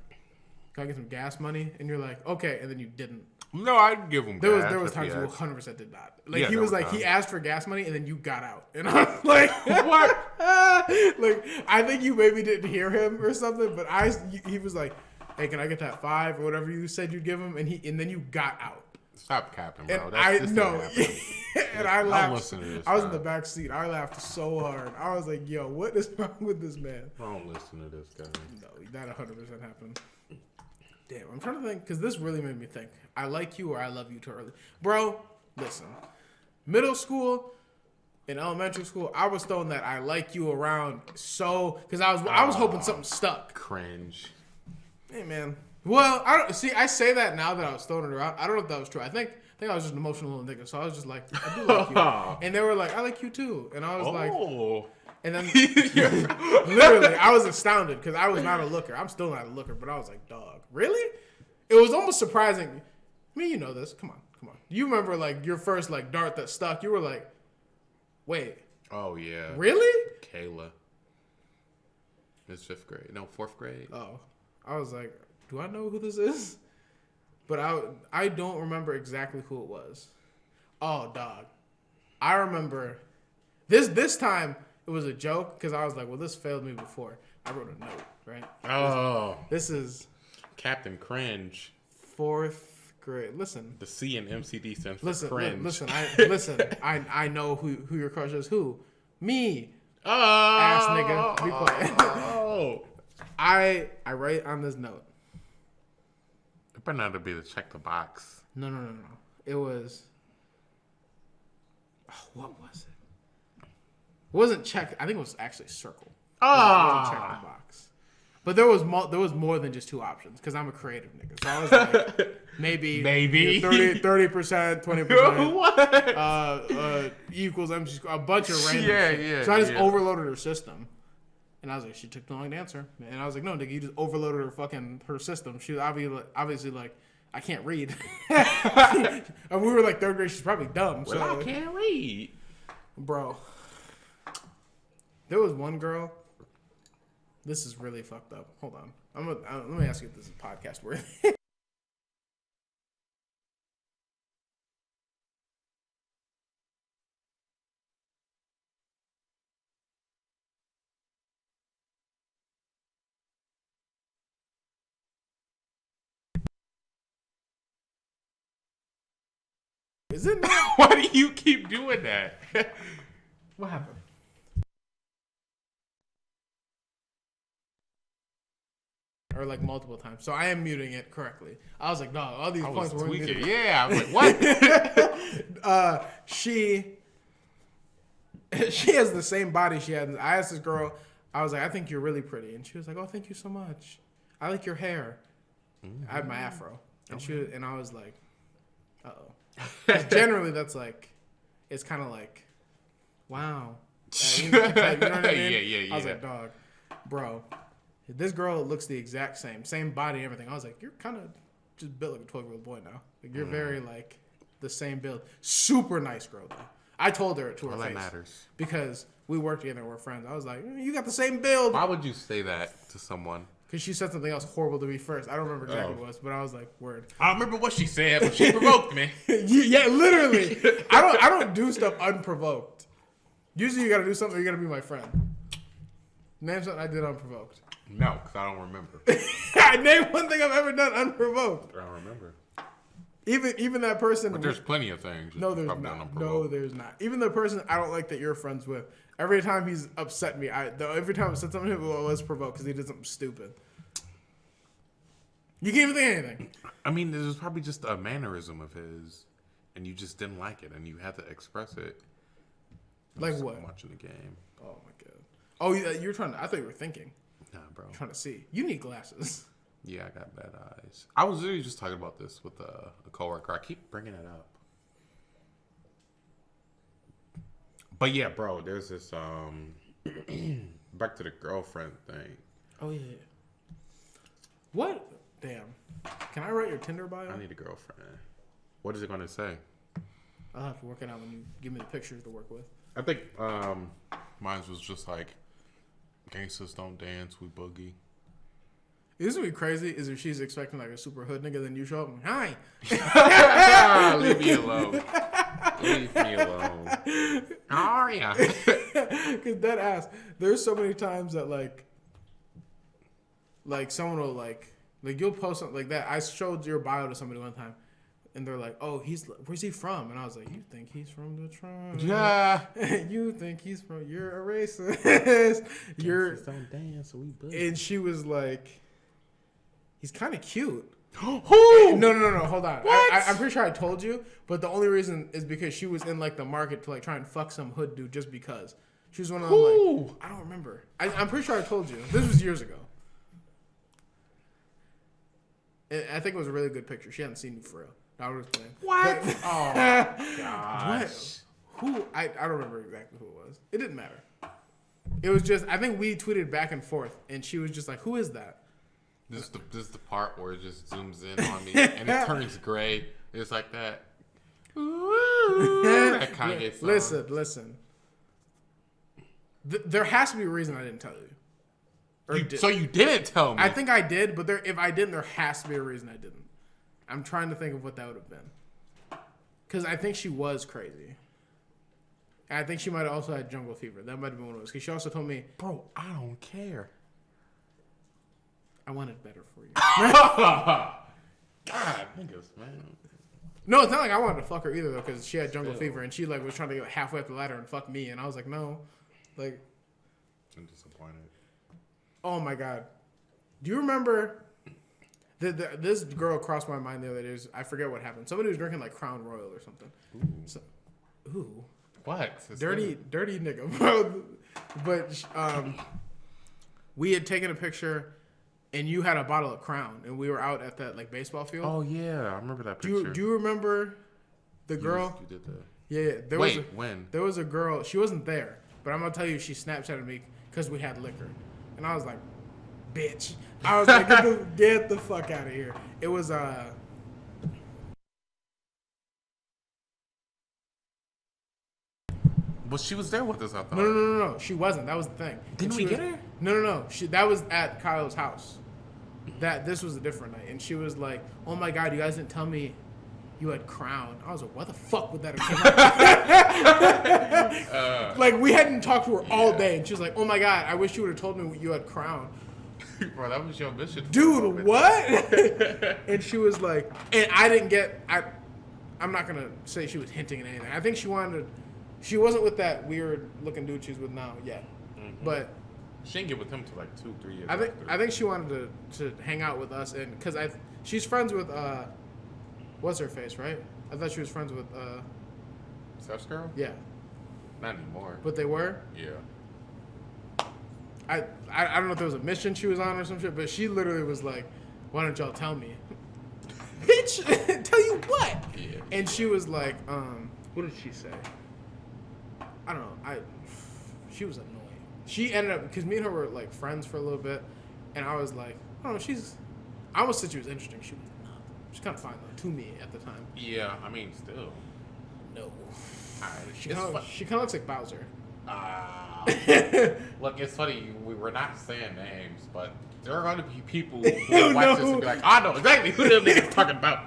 S1: can I get some gas money? And you're like, okay. And then you didn't.
S2: No, I'd give him gas.
S1: There was times you 100% did not. Like,
S2: yeah,
S1: he was like, he asked for gas money and then you got out. And I was like,
S2: what?
S1: Like, I think you maybe didn't hear him or something, but he was like, hey, can I get that 5 or whatever you said you'd give him? And then you got out.
S2: Stop capping, bro.
S1: And and I laughed. I was in the
S2: guy.
S1: back seat. I laughed so hard. I was like, yo, what is wrong with this man?
S2: Don't listen to this guy.
S1: No, that 100% happened. Damn, I'm trying to think, because this really made me think. I like you or I love you too early. Bro, listen. Middle school and elementary school, I was throwing that I like you around because I was hoping something stuck.
S2: Cringe.
S1: Hey, man. Well, I say that now that I was throwing it around. I don't know if that was true. I think I was just an emotional little nigga, so I was just like, I do like you. And they were like, I like you too. And I was like... And then, literally, I was astounded because I was not a looker. I'm still not a looker, but I was like, dog, really? It was almost surprising. I mean, you know this. Come on. You remember, like, your first, like, dart that stuck. You were like, wait.
S2: Oh, yeah.
S1: Really?
S2: Kayla. It's 5th grade. No, 4th grade.
S1: Oh. I was like, do I know who this is? But I don't remember exactly who it was. Oh, dog. I remember this time. It was a joke because I was like, well, this failed me before. I wrote a note, right?
S2: Oh.
S1: This is
S2: Captain Cringe.
S1: 4th grade. Listen.
S2: The C in MCD stands for cringe.
S1: I know who your crush is. Who? Me.
S2: Oh.
S1: Ass nigga. Be quiet.
S2: Oh.
S1: I write on this note.
S2: It better not be to check the box.
S1: No. It was. Oh, what was it? It wasn't check. I think it was actually circle. It wasn't check the box. But there was more than just 2 options because I'm a creative nigga. So I was like, maybe 30%, 20%.
S2: What?
S1: Equals MC a bunch of random shit.
S2: Yeah.
S1: So I just overloaded her system. And I was like, she took too long to answer. And I was like, no, nigga, you just overloaded her system. She was obviously like, I can't read. And we were like 3rd grade. She's probably dumb.
S2: Well,
S1: so
S2: I can't read.
S1: Bro. There was one girl. This is really fucked up. Hold on. Let me ask you if this is podcast worthy. Is it not?
S2: Why do you keep doing that?
S1: What happened? Or like multiple times. So I am muting it correctly. I was like, no, all these points were muted.
S2: Yeah, I was like, what?
S1: She has the same body she had. I asked this girl, I was like, I think you're really pretty. And she was like, oh, thank you so much. I like your hair. I had my afro. And I was like, uh-oh. Generally, that's like, it's kind of like, wow. You know what I mean?
S2: Yeah.
S1: I was like, dog, bro, this girl looks the exact same body and everything. I was like, you're kind of just built like a 12-year-old boy now. Like, you're very like the same build. Super nice girl though. I told her to her face. That matters. Because we work together and we're friends. I was like, you got the same build.
S2: Why would you say that to someone?
S1: Because she said something else horrible to me first. I don't remember exactly what it was, but I was like, word.
S2: I don't remember what she said, but she provoked me.
S1: Yeah, literally. I don't do stuff unprovoked. Usually you got to do something or you got to be my friend. Name something I did unprovoked.
S2: No, because I don't remember.
S1: Name one thing I've ever done unprovoked.
S2: I don't remember.
S1: Even that person.
S2: But there's plenty of things.
S1: No, there's not. No, there's not. Even the person I don't like that you're friends with. Every time he's upset me, every time I said something, it was provoked because he did something stupid. You can't even think of anything.
S2: I mean, it was probably just a mannerism of his, and you just didn't like it, and you had to express it.
S1: Like what?
S2: Watching the game.
S1: Oh my god. Oh, you're trying to. I thought you were thinking.
S2: Nah, bro.
S1: I'm trying to see. You need glasses.
S2: Yeah, I got bad eyes. I was literally just talking about this with a coworker. I keep bringing it up. But yeah, bro, there's this back to the girlfriend thing.
S1: Oh yeah. What? Damn. Can I write your Tinder bio?
S2: I need a girlfriend. What is it gonna say?
S1: I'll have to work it out when you give me the pictures to work with.
S2: I think mine was just like, gangsters don't dance, we boogie.
S1: This would be crazy is if she's expecting like a super hood nigga, then you show up and hi.
S2: Leave me alone. Leave me alone. How are ya?
S1: Because that ass. There's so many times that like someone will like you'll post something like that. I showed your bio to somebody one time, and they're like, "Oh, where's he from?" And I was like, "You think he's from the tribe?
S2: Yeah.
S1: You think he's from? You're a racist. You're."
S2: Don't dance, so we boogie.
S1: And she was like, "He's kind of cute."
S2: Who?
S1: No. Hold on.
S2: What?
S1: I'm pretty sure I told you, but the only reason is because she was in like the market to like try and fuck some hood dude just because. She was one of them like, I don't remember. I'm pretty sure I told you. This was years ago. And I think it was a really good picture. She hadn't seen you for real. No, I was playing.
S2: What? Oh my gosh.
S1: What? Who? I don't remember exactly who it was. It didn't matter. It was just, I think we tweeted back and forth, and she was just like, who is that?
S2: This is the part where it just zooms in on me and it turns gray. It's like that. Ooh, that Kanye song.
S1: Listen. There has to be a reason I didn't tell you.
S2: So you didn't tell me?
S1: I think I did, but if I didn't, there has to be a reason I didn't. I'm trying to think of what that would have been. Because I think she was crazy. And I think she might have also had jungle fever. That might have been what it was. Because she also told me,
S2: bro, I don't care.
S1: I wanted better for you.
S2: God, niggas, man.
S1: No, it's not like I wanted to fuck her either, though, because she had jungle fever, and she like was trying to get halfway up the ladder and fuck me, and I was like, no. Like,
S2: I'm disappointed.
S1: Oh, my God. Do you remember... This girl crossed my mind the other day. I forget what happened. Somebody was drinking, like, Crown Royal or something. Ooh.
S2: What?
S1: Dirty nigga, bro. But we had taken a picture... And you had a bottle of Crown, and we were out at that like baseball field.
S2: Oh yeah, I remember that picture.
S1: Do you remember the girl?
S2: You did that.
S1: Yeah.
S2: When?
S1: There was a girl. She wasn't there, but I'm gonna tell you, she Snapchatted me because we had liquor, and I was like, "Bitch!" I was like, "Get the fuck out of here!" It was
S2: Well, she was there with us, I thought.
S1: No. She wasn't. That was the thing.
S2: Didn't we get her?
S1: No. That was at Kyle's house. This was a different night. And she was like, oh my God, you guys didn't tell me you had Crown. I was like, what the fuck would that have come out? Like, we hadn't talked to her all day. And she was like, oh my God, I wish you would have told me you had Crown.
S2: Bro, that was your mission.
S1: Dude, what? And she was like, and I didn't get... I'm not gonna say she was hinting at anything. I think she wasn't with that weird looking dude she's with now yet.
S2: Mm-hmm.
S1: But
S2: she didn't get with him till like 2-3 years.
S1: I think she wanted to hang out with us, and because she's friends with what's her face, right? I thought she was friends with
S2: Steph's girl?
S1: Yeah.
S2: Not anymore.
S1: But they were?
S2: Yeah.
S1: I don't know if there was a mission she was on or some shit, but she literally was like, why don't y'all tell me? Bitch, tell you what?
S2: Yeah.
S1: And she was like, what did she say? I don't know. She was annoying. She ended up, because me and her were like friends for a little bit, and I was like, I don't know, I almost said she was interesting. She was not. She's kind of fine though, to me at the time.
S2: Yeah, I mean, still.
S1: No. She
S2: It's
S1: kind of looks like Bowser.
S2: Look, it's funny. We were not saying names, but there are going to be people who watch this and be like, I know exactly who them niggas talking about.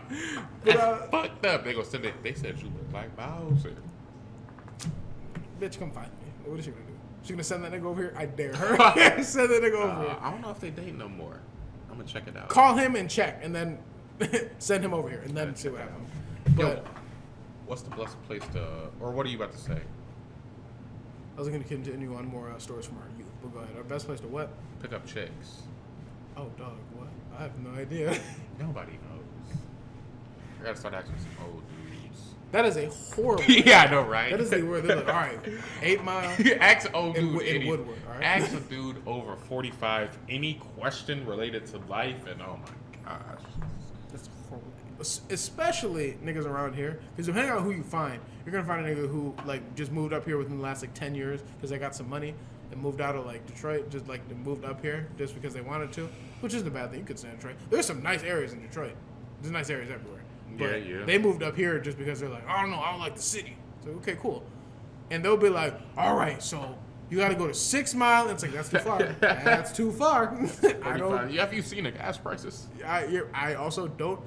S2: That's fucked up. They go send it. They said you look like Bowser.
S1: Bitch, come find me. What is she gonna do? She gonna send that nigga over here? I dare her. Send that nigga over here.
S2: I don't know if they date no more. I'm gonna check it out.
S1: Call him and check, and then send him over here, and then see what happens. But
S2: yo, what's the best place to, or what are you about to say?
S1: I was going to continue on more stories from our youth, but go ahead. Our best place to what?
S2: Pick up chicks.
S1: Oh, dog, what? I have no idea.
S2: Nobody knows. I gotta start asking some old dudes.
S1: That is a horrible.
S2: Yeah, I know, right?
S1: That is the word. They're like, all right, 8 Mile.
S2: Ask an old dude
S1: in Woodward, all right?
S2: Ask a dude over 45 any question related to life, and oh my gosh.
S1: That's horrible. Especially niggas around here, because depending on who you find, you're gonna find a nigga who like just moved up here within the last like 10 years because they got some money and moved out of like Detroit, just like they moved up here just because they wanted to, which isn't a bad thing. You could stay in Detroit. There's some nice areas in Detroit. There's nice areas everywhere. But
S2: yeah.
S1: they moved up here just because they're like, I don't know, I don't like the city. So okay, cool. And they'll be like, all right, so you got to go to 6 Mile. And it's like, that's too far. That's too far. I don't.
S2: Have you seen the gas prices?
S1: I also don't.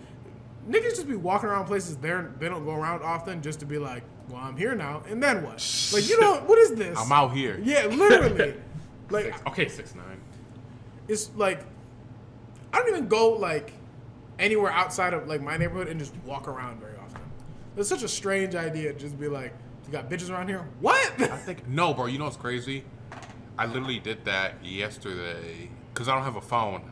S1: Niggas just be walking around places they don't go around often just to be like, well, I'm here now, and then what? Like, you don't. What is this?
S2: I'm out here.
S1: Yeah, literally. Like,
S2: 6'9".
S1: It's like, I don't even go like anywhere outside of like my neighborhood and just walk around very often. It's such a strange idea to just be like, you got bitches around here? What?
S2: I think no, bro. You know what's crazy? I literally did that yesterday because I don't have a phone.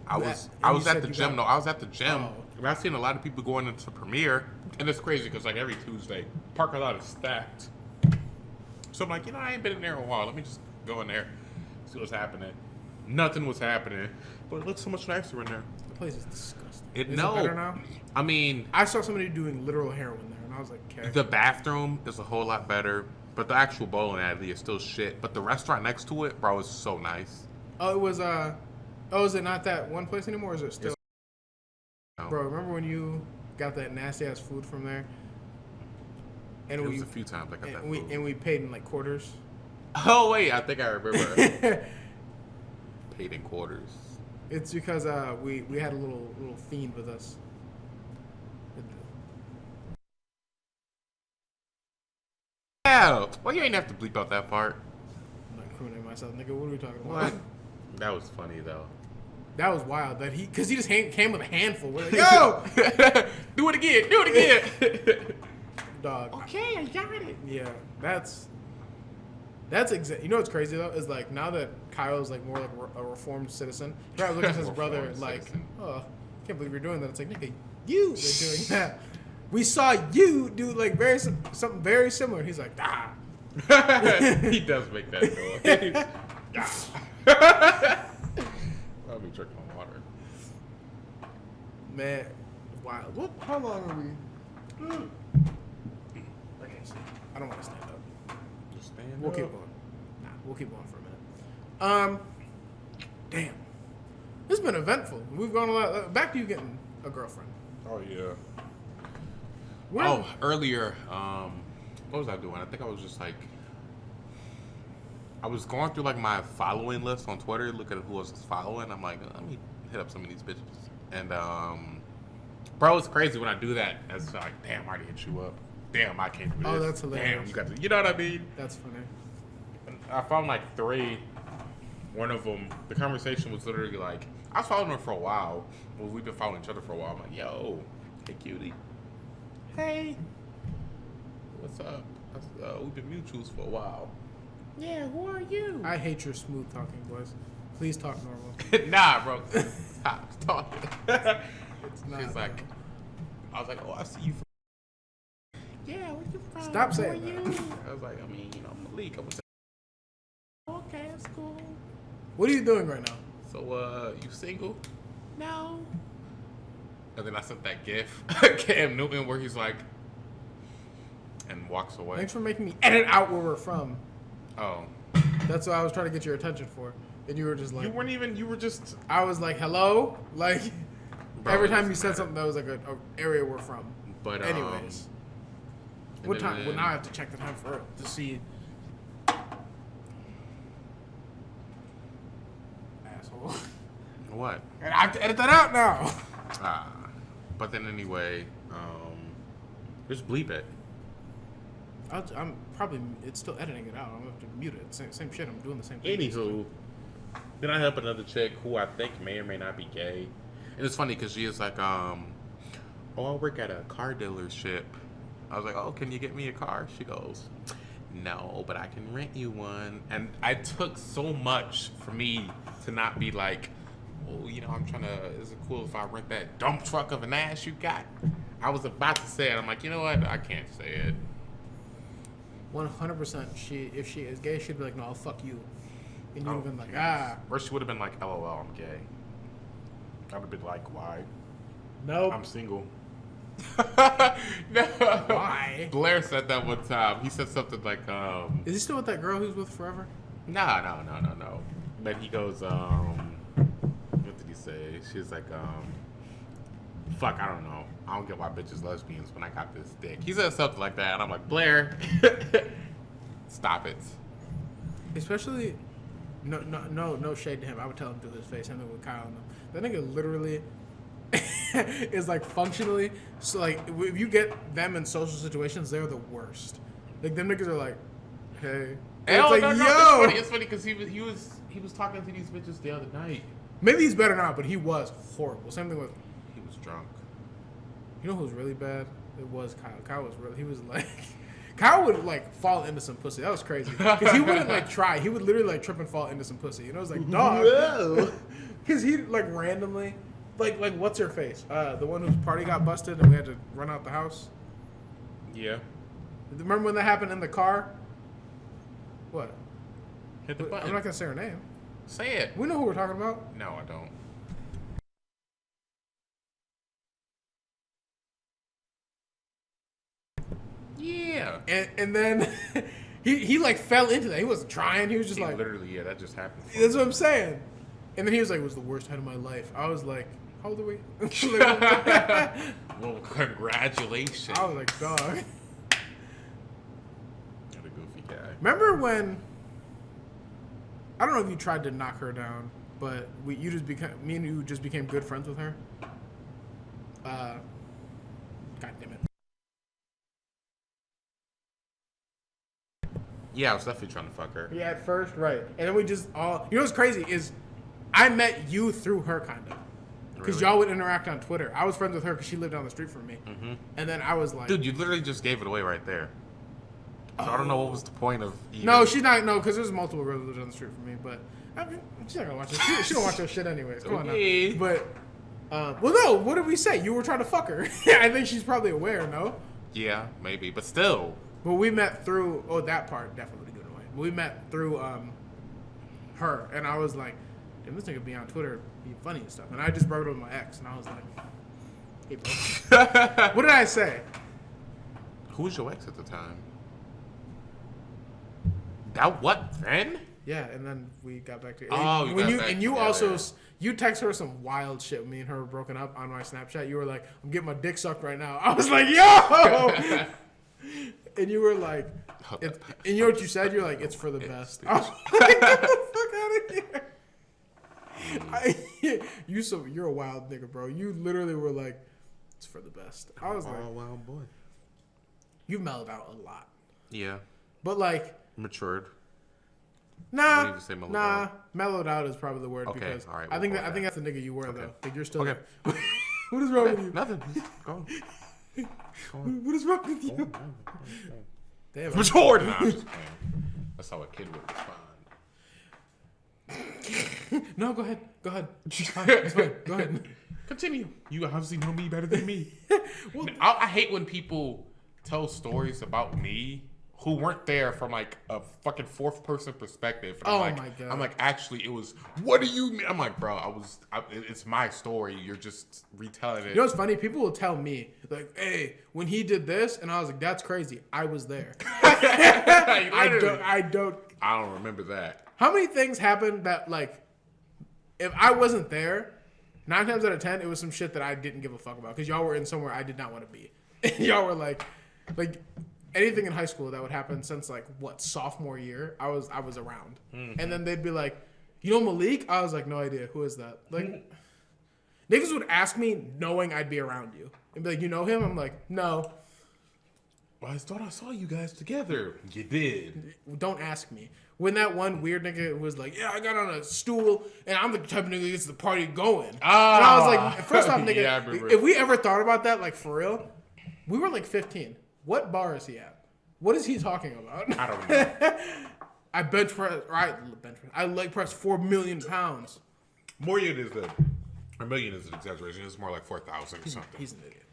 S2: I was at the gym. No, I was at the gym.
S1: Oh.
S2: And I've seen a lot of people going into Premiere, and it's crazy because like every Tuesday, parking lot is stacked. So I'm like, I ain't been in there in a while. Let me just go in there, see what's happening. Nothing was happening, but it looks so much nicer in there.
S1: The place is disgusting.
S2: Is it
S1: better now?
S2: I mean,
S1: I saw somebody doing literal heroin there, and I was like, okay.
S2: the bathroom is a whole lot better, but the actual bowling alley is still shit. But the restaurant next to it, bro, is so nice.
S1: Oh, it was is it not that one place anymore? Or is it still? Bro, remember when you got that nasty ass food from there? And
S2: it was a few times I got that food.
S1: And we paid in like quarters.
S2: Oh wait, I think I remember. Paid in quarters.
S1: It's because we had a little fiend with us.
S2: Yeah. Well, you ain't have to bleep out that part.
S1: I'm not crooning myself, nigga. What are we talking about?
S2: What? That was funny though.
S1: That was wild. Because he just came with a handful. We're like, yo,
S2: do it again. Do it again.
S1: Dog.
S2: Okay, I got it.
S1: Yeah, that's exact. You know what's crazy though is like now that Kyle's like more like a reformed citizen, he probably looks at his brother like, oh, can't believe you're doing that. It's like, nigga, you were doing that. We saw you do like something very similar. He's like, ah.
S2: He does make that noise. I'll be drinking water.
S1: Man, wild. What? How long are we? I can't see. I don't want to stand up.
S2: Just stand
S1: We'll
S2: up.
S1: keep going. Nah, we'll keep going for a minute. Damn. This has been eventful. We've gone a lot. Back to you getting a girlfriend.
S2: Oh yeah.
S1: Where?
S2: Earlier, what was I doing? I think I was just like, I was going through like my following list on Twitter, looking at who I was following. I'm like, let me hit up some of these bitches. And bro, it's crazy when I do that. It's like, damn, I already hit you up. Damn, I can't do this.
S1: Oh, that's hilarious.
S2: Damn, you got to, you know what I mean?
S1: That's funny.
S2: And I found like 3. One of them, the conversation was literally like, I was following her for a while. Well, we've been following each other for a while. I'm like, yo, hey cutie. Hey, what's up? We've been mutuals for a while. Yeah, who are you?
S1: I hate your smooth talking voice. Please talk normal.
S2: Nah, bro. Stop talking.
S1: It's not.
S2: She's like, I was like, oh, I see you from. Yeah, where you from?
S1: Stop
S2: Who
S1: saying
S2: are
S1: that.
S2: you? I was like, I mean, Malik. I was like, okay, that's cool.
S1: What are you doing right now?
S2: So, you single? No. And then I sent that gif, Cam Newton, where he's like, and walks away.
S1: Thanks for making me edit out where we're from.
S2: Oh.
S1: That's what I was trying to get your attention for. And you were just like...
S2: You weren't even, you were just...
S1: I was like, hello? Like,
S2: Bro,
S1: every
S2: it
S1: time you
S2: doesn't
S1: said
S2: matter.
S1: something that was like a area we're from.
S2: But,
S1: anyways. What time? Well, now I have to check the time for it to see... Asshole.
S2: What?
S1: And I have to edit that out now.
S2: But then anyway, just bleep it.
S1: I'm probably... It's still editing it out. I'm going to have to mute it. Same shit. I'm doing the same thing.
S2: Anywho, then I help another chick who I think may or may not be gay. And it's funny because she is like, oh, I work at a car dealership. I was like, oh, can you get me a car? She goes, no, but I can rent you one. And I took so much for me to not be like, oh, I'm trying to, is it cool if I rent that dump truck of an ass you got? I was about to say it. I'm like, you know what? I can't say it.
S1: 100%. If she is gay, she'd be like, no, fuck you. And you'd have been like, ah.
S2: Or she would have been like, LOL, I'm gay. I would have been like, why?
S1: Nope.
S2: I'm single.
S1: No.
S2: Why?
S1: Why?
S2: Blair said that one time. He said something like,
S1: Is he still with that girl he was with forever?
S2: no. But he goes, what did he say? She's like, fuck, I don't know. I don't get why bitches lesbians when I got this dick. He said something like that, and I'm like, Blair, stop it.
S1: Especially, no shade to him. I would tell him to his face. Him with Kyle and them. That nigga literally is like functionally. So like, if you get them in social situations, they're the worst. Like them niggas are like, hey. And
S2: Oh,
S1: it's like,
S2: no,
S1: yo.
S2: It's funny because he was talking to these bitches the other night.
S1: Maybe he's better now, but he was horrible. Same thing with.
S2: He was drunk.
S1: You know who was really bad? It was Kyle. Kyle was really. He was like. Kyle would like fall into some pussy. That was crazy. Because he wouldn't like try. He would literally like trip and fall into some pussy. You know, it was like, dog. Because he like randomly, like what's her face? The one whose party got busted and we had to run out the house.
S2: Yeah.
S1: Remember when that happened in the car? What?
S2: Hit the button.
S1: I'm not gonna say her name.
S2: Say it.
S1: We know who we're talking about.
S2: No, I don't. Yeah.
S1: And then he like fell into that. He wasn't trying. He was just like
S2: literally, yeah, that just happened.
S1: That's what I'm saying. And then he was like, it was the worst night of my life. I was like, how old are we?
S2: Well, congratulations.
S1: I was like, dog.
S2: What a goofy guy.
S1: Remember when? I don't know if you tried to knock her down, but me and you just became good friends with her. God damn it.
S2: Yeah, I was definitely trying to fuck her.
S1: Yeah, at first, right. And then we just all... You know what's crazy is I met you through her, kind of. Because
S2: Really?
S1: y'all would interact on Twitter. I was friends with her because she lived down the street from me.
S2: Mm-hmm.
S1: And then I was like...
S2: Dude, you literally just gave it away right there. So I don't know what was the point of...
S1: No, she's not... No, because there's multiple girls who live down the street from me. But I mean, she's not going to watch this. She don't watch those shit anyways. Come on now.
S2: Okay.
S1: But... well, no. What did we say? You were trying to fuck her. I think she's probably aware, no?
S2: Yeah, maybe. But still.
S1: But we met through... Oh, that part definitely would have given away. We met through her. And I was like... Damn, this nigga be on Twitter, be funny and stuff. And I just broke it with my ex, and I was like, hey, bro. What did I say?
S2: Who was your ex at the time? That what, then?
S1: Yeah, and then we got back to
S2: Oh, you got back
S1: and you
S2: together.
S1: also you text her some wild shit. Me and her were broken up on my Snapchat. You were like, I'm getting my dick sucked right now. I was like, yo. And you were like, and you know what you said? You're like, it's for the best. I was like, get the fuck out of here. You're a wild nigga, bro. You literally were like, it's for the best. I was like,
S2: wild boy.
S1: You mellowed out a lot.
S2: Yeah.
S1: But like,
S2: Matured.
S1: nah,
S2: What did you say, mellowed out?
S1: mellowed out is probably the word
S2: Okay,
S1: because
S2: all right,
S1: I think
S2: we'll go
S1: I think
S2: with
S1: that's the nigga you were
S2: Okay.
S1: though. Like you're still.
S2: Okay.
S1: What is wrong with you?
S2: Nothing. Go on.
S1: What is wrong with you? Damn.
S2: Mature. Nah, I'm just playing. That's how a kid would respond.
S1: No, go ahead. Go ahead. It's fine. It's fine. Go ahead.
S2: Continue. You obviously know me better than me. Well, I hate when people tell stories about me who weren't there from like a fucking fourth person perspective. And
S1: My God.
S2: I'm like, actually, it was. What do you mean? I'm like, bro, it's my story. You're just retelling it.
S1: You know what's funny? People will tell me like, "Hey, when he did this," and I was like, "That's crazy. I was there." I don't
S2: remember that.
S1: How many things happened that like, if I wasn't there, 9 times out of 10, it was some shit that I didn't give a fuck about because y'all were in somewhere I did not want to be. Y'all were like anything in high school that would happen since like sophomore year, I was around. Mm-hmm. And then they'd be like, "You know Malik?" I was like, "No idea. Who is that?" Like, niggas would ask me knowing I'd be around you and be like, "You know him?" I'm like, "No."
S2: Well, I thought I saw you guys together. You did.
S1: Don't ask me. When that one weird nigga was like, "Yeah, I got on a stool, and I'm the type of nigga that gets the party going." And I was like, first off, nigga, yeah, if we ever thought about that, like, for real, we were like 15. What bar is he at? What is he talking about?
S2: I don't know.
S1: I I leg press 4 million pounds.
S2: $1 million is an exaggeration. It's more like 4,000 or something.
S1: He's an idiot.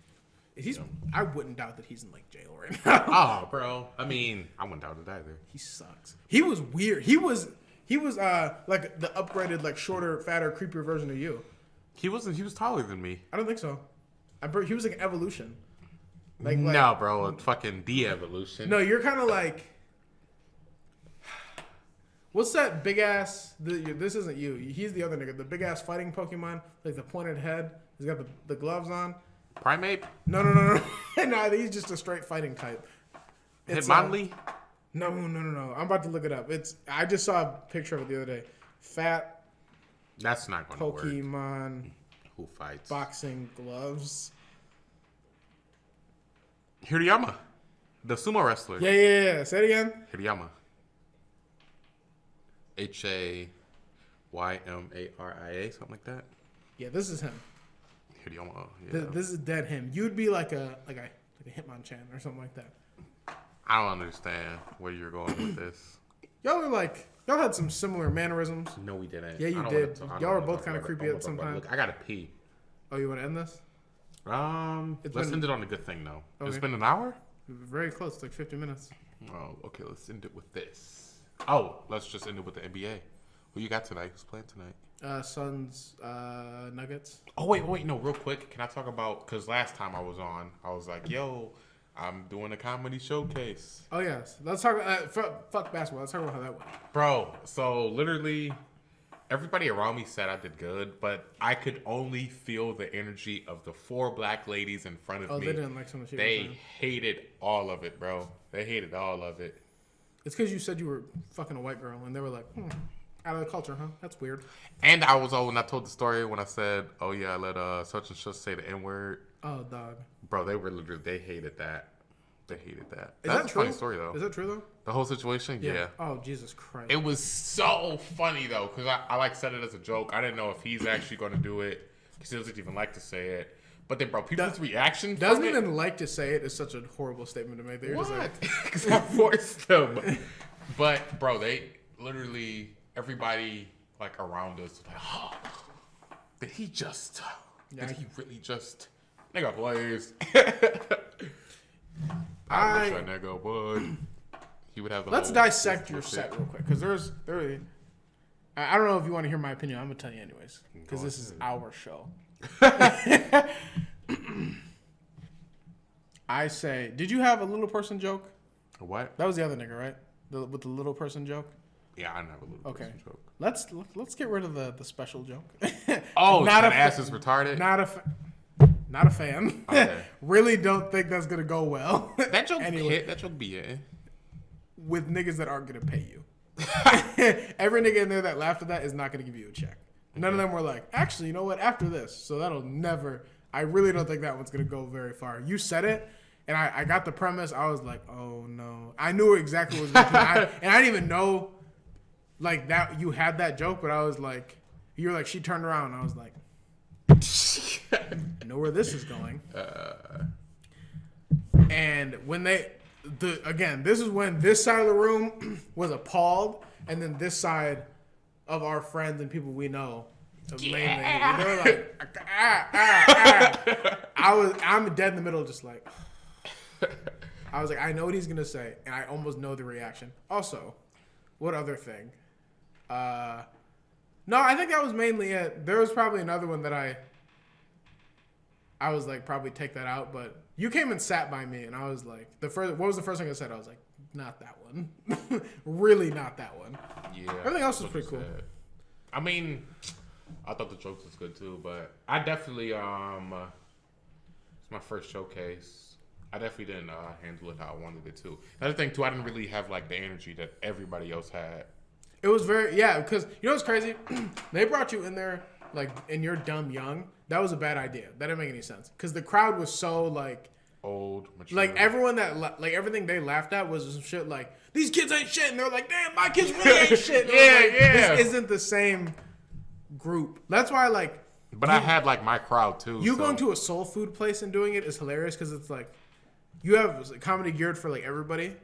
S1: I wouldn't doubt that he's in like jail right now.
S2: Oh, bro. I mean, I wouldn't doubt it either.
S1: He sucks. He was weird. He was like the upgraded, like shorter, fatter, creepier version of you.
S2: He was taller than me.
S1: I don't think so. He was like an evolution.
S2: No, bro, a fucking de-evolution.
S1: No, you're kind of like, what's that big ass? This isn't you. He's the other nigga. The big ass fighting Pokemon, like the pointed head. He's got the gloves on.
S2: Primate?
S1: No. No, he's just a straight fighting type.
S2: Hitmonlee?
S1: No. I'm about to look it up. I just saw a picture of it the other day. Fat.
S2: That's not going to work.
S1: Pokemon.
S2: Who fights?
S1: Boxing gloves.
S2: Hirayama, the sumo wrestler.
S1: Yeah. Say it again.
S2: Hirayama. Hayamaria, something like that.
S1: Yeah, this is him.
S2: Hirayama. Yeah.
S1: This is dead him. You'd be like a Hitmonchan or something like that.
S2: I don't understand where you're going with this.
S1: Y'all had some similar mannerisms.
S2: No, we didn't.
S1: Yeah, you did. Y'all were both kind of creepy at some time.
S2: Look, I gotta pee.
S1: Oh, you want to end this?
S2: Let's end it on a good thing, though.
S1: Okay.
S2: It's been an hour?
S1: Very close, like 50 minutes.
S2: Oh, okay. Let's end it with this. Oh, let's just end it with the NBA. Who you got tonight? Who's playing tonight?
S1: Suns, Nuggets.
S2: Oh, wait. No, real quick. Can I talk about, because last time I was on, I was like, yo, I'm doing a comedy showcase.
S1: Oh, yes. Let's talk about, fuck basketball. Let's talk about how that went.
S2: Bro, so literally everybody around me said I did good, but I could only feel the energy of the 4 black ladies in front of me.
S1: Oh, they didn't like some of the shit.
S2: They hated all of it, bro. They hated all of it.
S1: It's because you said you were fucking a white girl, and they were like, out of the culture, huh? That's weird.
S2: And I was when I told the story when I said, oh, yeah, I let such and such say the N-word.
S1: Oh, dog.
S2: Bro, they hated that. They hated that.
S1: That's
S2: a funny story, though.
S1: Is that true, though?
S2: The whole situation? Yeah.
S1: Oh, Jesus Christ.
S2: It was so funny, though, because I like said it as a joke. I didn't know if he's actually going to do it, because he doesn't even like to say it. But then, bro, people's reaction
S1: doesn't even like to say it is such a horrible statement to make. They're
S2: what?
S1: Just like,
S2: because I forced them. But, bro, they literally, everybody, like, around us was like, oh, did he really just, nigga, please. I wish I nigga would. He would have.
S1: Let's dissect your set real quick, because I don't know if you want to hear my opinion. I'm gonna tell you anyways, because this is our show. I say, did you have a little person joke?
S2: A what?
S1: That was the other nigga, right? With the little person joke.
S2: Yeah, I didn't have a little person joke.
S1: Let's get rid of the special joke.
S2: Oh, not ass is retarded.
S1: Not a fan.
S2: Okay.
S1: Really don't think that's gonna go well.
S2: That joke that joke be it.
S1: With niggas that aren't gonna pay you. Every nigga in there that laughed at that is not gonna give you a check. None of them were like, actually, you know what? After this, so that'll never. I really don't think that one's gonna go very far. You said it, and I got the premise. I was like, oh no. I knew exactly what was going to and I didn't even know like that you had that joke, but I was like, you were like, she turned around, and I was like, I know where this is going. And when this is when this side of the room was appalled, and then this side of our friends and people we know, mainly, they were like, I'm dead in the middle, just like, I was like, I know what he's gonna say, and I almost know the reaction. Also, what other thing? No, I think that was mainly it. There was probably another one that I was like, probably take that out, but you came and sat by me, and I was like, what was the first thing I said? I was like, not that one. Really not that one.
S2: Yeah.
S1: Everything else was pretty cool.
S2: I mean, I thought the jokes was good too, but I definitely, it's my first showcase. I definitely didn't handle it how I wanted it to. Another thing too, I didn't really have like the energy that everybody else had.
S1: It was because you know what's crazy? They brought you in there like, and you're dumb young. That was a bad idea. That didn't make any sense because the crowd was so like
S2: old, mature.
S1: Like everyone like everything they laughed at was some shit like these kids ain't shit, and they're like, damn, my kids really ain't shit. Yeah. This isn't the same group. That's why like.
S2: But I had like my crowd too.
S1: You going to a soul food place and doing it is hilarious because it's like you have comedy geared for like everybody,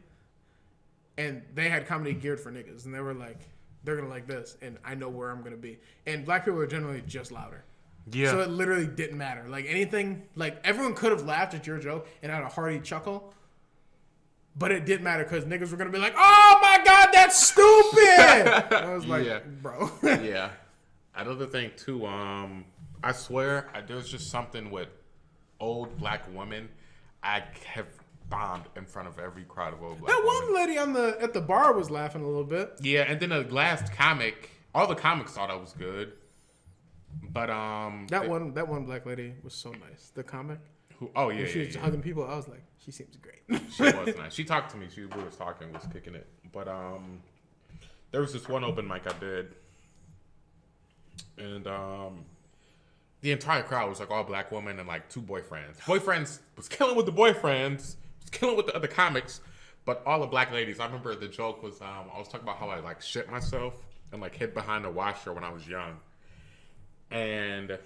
S1: and they had comedy geared for niggas, and they were like, they're gonna like this, and I know where I'm gonna be. And black people are generally just louder. Yeah. So it literally didn't matter. Like anything, like everyone could have laughed at your joke and had a hearty chuckle, but it didn't matter because niggas were gonna be like, "Oh my god, that's stupid." I was like, bro.
S2: Yeah. Another thing too, I swear, there's just something with old black women. I have bombed in front of every crowd of old black women.
S1: That one lady at the bar was laughing a little bit.
S2: Yeah, and then the last comic, all the comics thought I was good, but
S1: that one black lady was so nice. The comic.
S2: When
S1: she was hugging people. I was like, she seems great.
S2: She was nice. She talked to me. We was talking, was kicking it. But there was this one open mic I did, and the entire crowd was like all black women and like two boyfriends. Boyfriends was killing with the boyfriends, was killing with the other comics, but all the black ladies. I remember the joke was I was talking about how I like shit myself and like hid behind the washer when I was young, and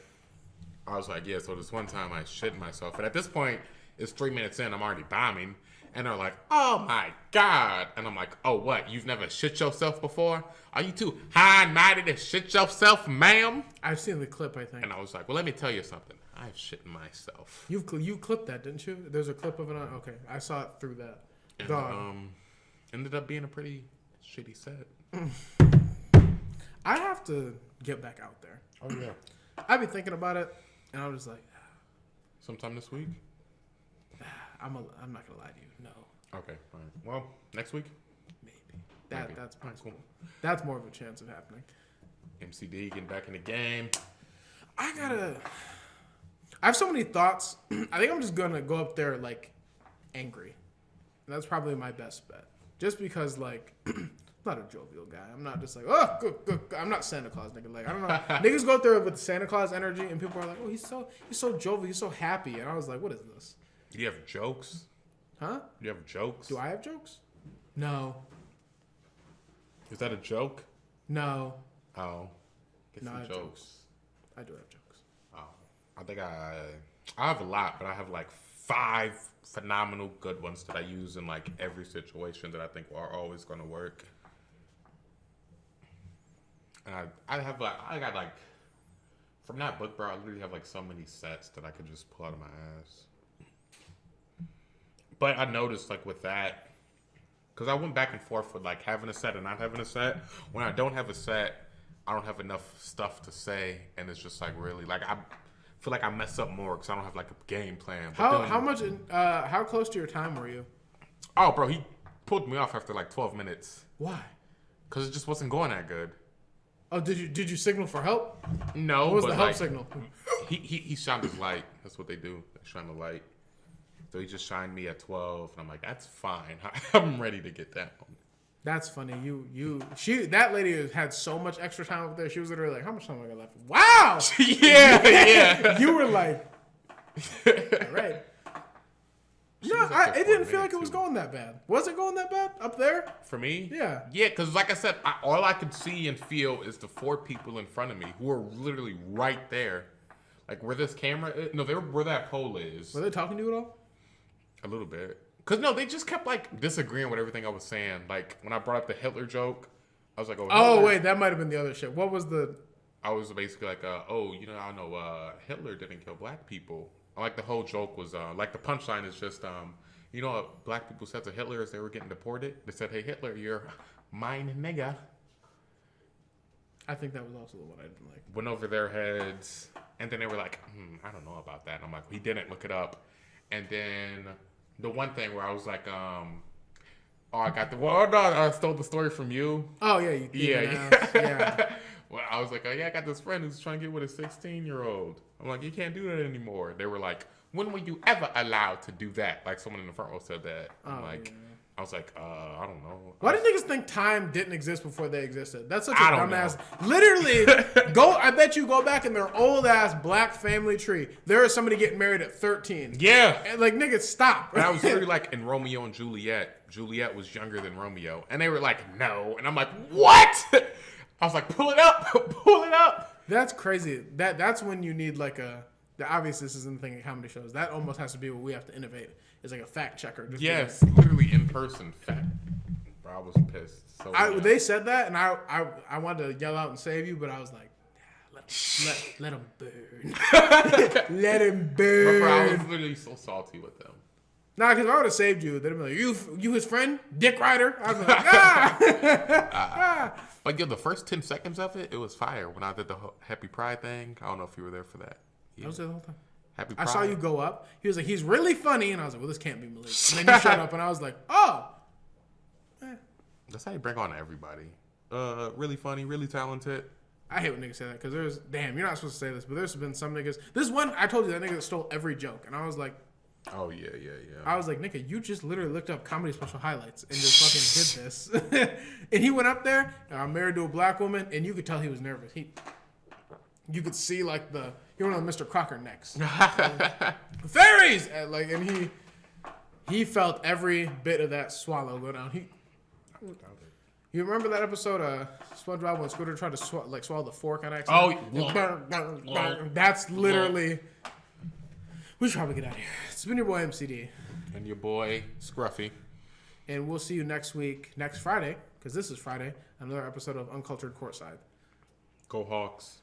S2: I was like, yeah. So this one time I shit myself, and at this point it's 3 minutes in, I'm already bombing, and they're like, oh my god, and I'm like, oh what? You've never shit yourself before? Are you too high and mighty to shit yourself, ma'am?
S1: I've seen the clip, I think.
S2: And I was like, well, let me tell you something. I've shit myself.
S1: You clipped that, didn't you? There's a clip of it on. Okay, I saw it through that.
S2: And, ended up being a pretty shitty set.
S1: I have to get back out there.
S2: Oh yeah.
S1: I've been thinking about it, and I was just like,
S2: sometime this week.
S1: I'm not gonna lie to you. No.
S2: Okay, fine. Well, next week.
S1: Maybe. That's possible. Cool. That's more of a chance of happening.
S2: MCD getting back in the game.
S1: I have so many thoughts. I think I'm just gonna go up there like angry. And that's probably my best bet. Just because like I'm not a jovial guy. I'm not just like, oh, good. I'm not Santa Claus, nigga. Like I don't know. Niggas go up there with Santa Claus energy, and people are like, oh, he's so jovial, he's so happy, and I was like, what is this?
S2: Do you have jokes?
S1: Huh?
S2: Do you have jokes?
S1: Do I have jokes? No.
S2: Is that a joke?
S1: No.
S2: Oh. Get some jokes.
S1: I do have jokes.
S2: Oh. I think I have a lot, but I have like 5 phenomenal good ones that I use in like every situation that I think are always going to work. And I got like, from that book, bro, I literally have like so many sets that I could just pull out of my ass. But I noticed like with that, because I went back and forth with like having a set and not having a set. When I don't have a set, I don't have enough stuff to say, and it's just like really like I feel like I mess up more because I don't have like a game plan. But
S1: how close to your time were you?
S2: Oh, bro, he pulled me off after like 12 minutes.
S1: Why?
S2: Because it just wasn't going that good.
S1: Oh, did you signal for help?
S2: No.
S1: What was the help signal?
S2: He shined his light. That's what they do. They shine the light. So he just shined me at 12, and I'm like, that's fine. I'm ready to get down.
S1: That's funny. That lady had so much extra time up there. She was literally like, how much time I got left? Wow.
S2: yeah.
S1: You were like, all right. No, it didn't feel like it was going that bad. Was it going that bad up there?
S2: For me?
S1: Yeah.
S2: Yeah, because like I said, all I could see and feel is the 4 people in front of me who are literally right there. Like where this camera is. No, they're where that pole is.
S1: Were they talking to you at all?
S2: A little bit. Because, no, they just kept, like, disagreeing with everything I was saying. Like, when I brought up the Hitler joke, I was like,
S1: oh, wait, that might have been the other shit. What was the...
S2: I was basically like, I know Hitler didn't kill black people. Like, the whole joke was, like, the punchline is just, you know what black people said to Hitler as they were getting deported? They said, hey, Hitler, you're mine nigga.
S1: I think that was also the one I didn't like.
S2: Went over their heads. And then they were like, I don't know about that. And I'm like, he didn't look it up. And then the one thing where I was like, I stole the story from you.
S1: Oh, yeah. You
S2: yeah. Well, I was like, I got this friend who's trying to get with a 16-year-old. I'm like, you can't do that anymore. They were like, when were you ever allowed to do that? Like, someone in the front row said that. I was like, I don't know.
S1: Why do niggas think time didn't exist before they existed? That's such a dumbass. Literally, I bet you go back in their old ass black family tree. There is somebody getting married at 13.
S2: Yeah.
S1: And like, niggas, stop.
S2: And I was literally like, in Romeo and Juliet, Juliet was younger than Romeo. And they were like, no. And I'm like, what? I was like, pull it up. Pull it up.
S1: That's crazy. That's when you need like obviously this isn't the thing in comedy shows. That almost has to be what we have to innovate. It's like a fact checker.
S2: Yes, literally in person fact. Bro, I was pissed. So
S1: they said that, and I wanted to yell out and save you, but I was like, let him burn. Let him burn.
S2: Bro, I was literally so salty with them.
S1: Nah, because if I would have saved you, they'd have been like, you his friend? Dick Rider? I was like,
S2: Like, yo, the first 10 seconds of it, it was fire. When I did the Happy Pride thing, I don't know if you were there for that. Yeah.
S1: I was there the whole time.
S2: Happy Pride.
S1: I saw you go up. He was like, he's really funny. And I was like, well, this can't be Malik. And then you showed up, and I was like, oh.
S2: That's how you bring on everybody. Really funny, really talented.
S1: I hate when niggas say that, because you're not supposed to say this, but there's been some niggas. This one, I told you that nigga that stole every joke. And I was like,
S2: oh, yeah.
S1: I was like, nigga, you just literally looked up comedy special highlights and just fucking did this. And he went up there, and I'm married to a black woman, and you could tell he was nervous. You could see like he went on Mr. Crocker next. Fairies! And he felt every bit of that swallow go down. You remember that episode of SpongeBob when Scooter tried to swallow the fork on accident?
S2: Oh,
S1: that's literally. We should probably get out of here. It's been your boy MCD.
S2: And your boy Scruffy.
S1: And we'll see you next Friday, because this is Friday, another episode of Uncultured Courtside.
S2: Go Hawks.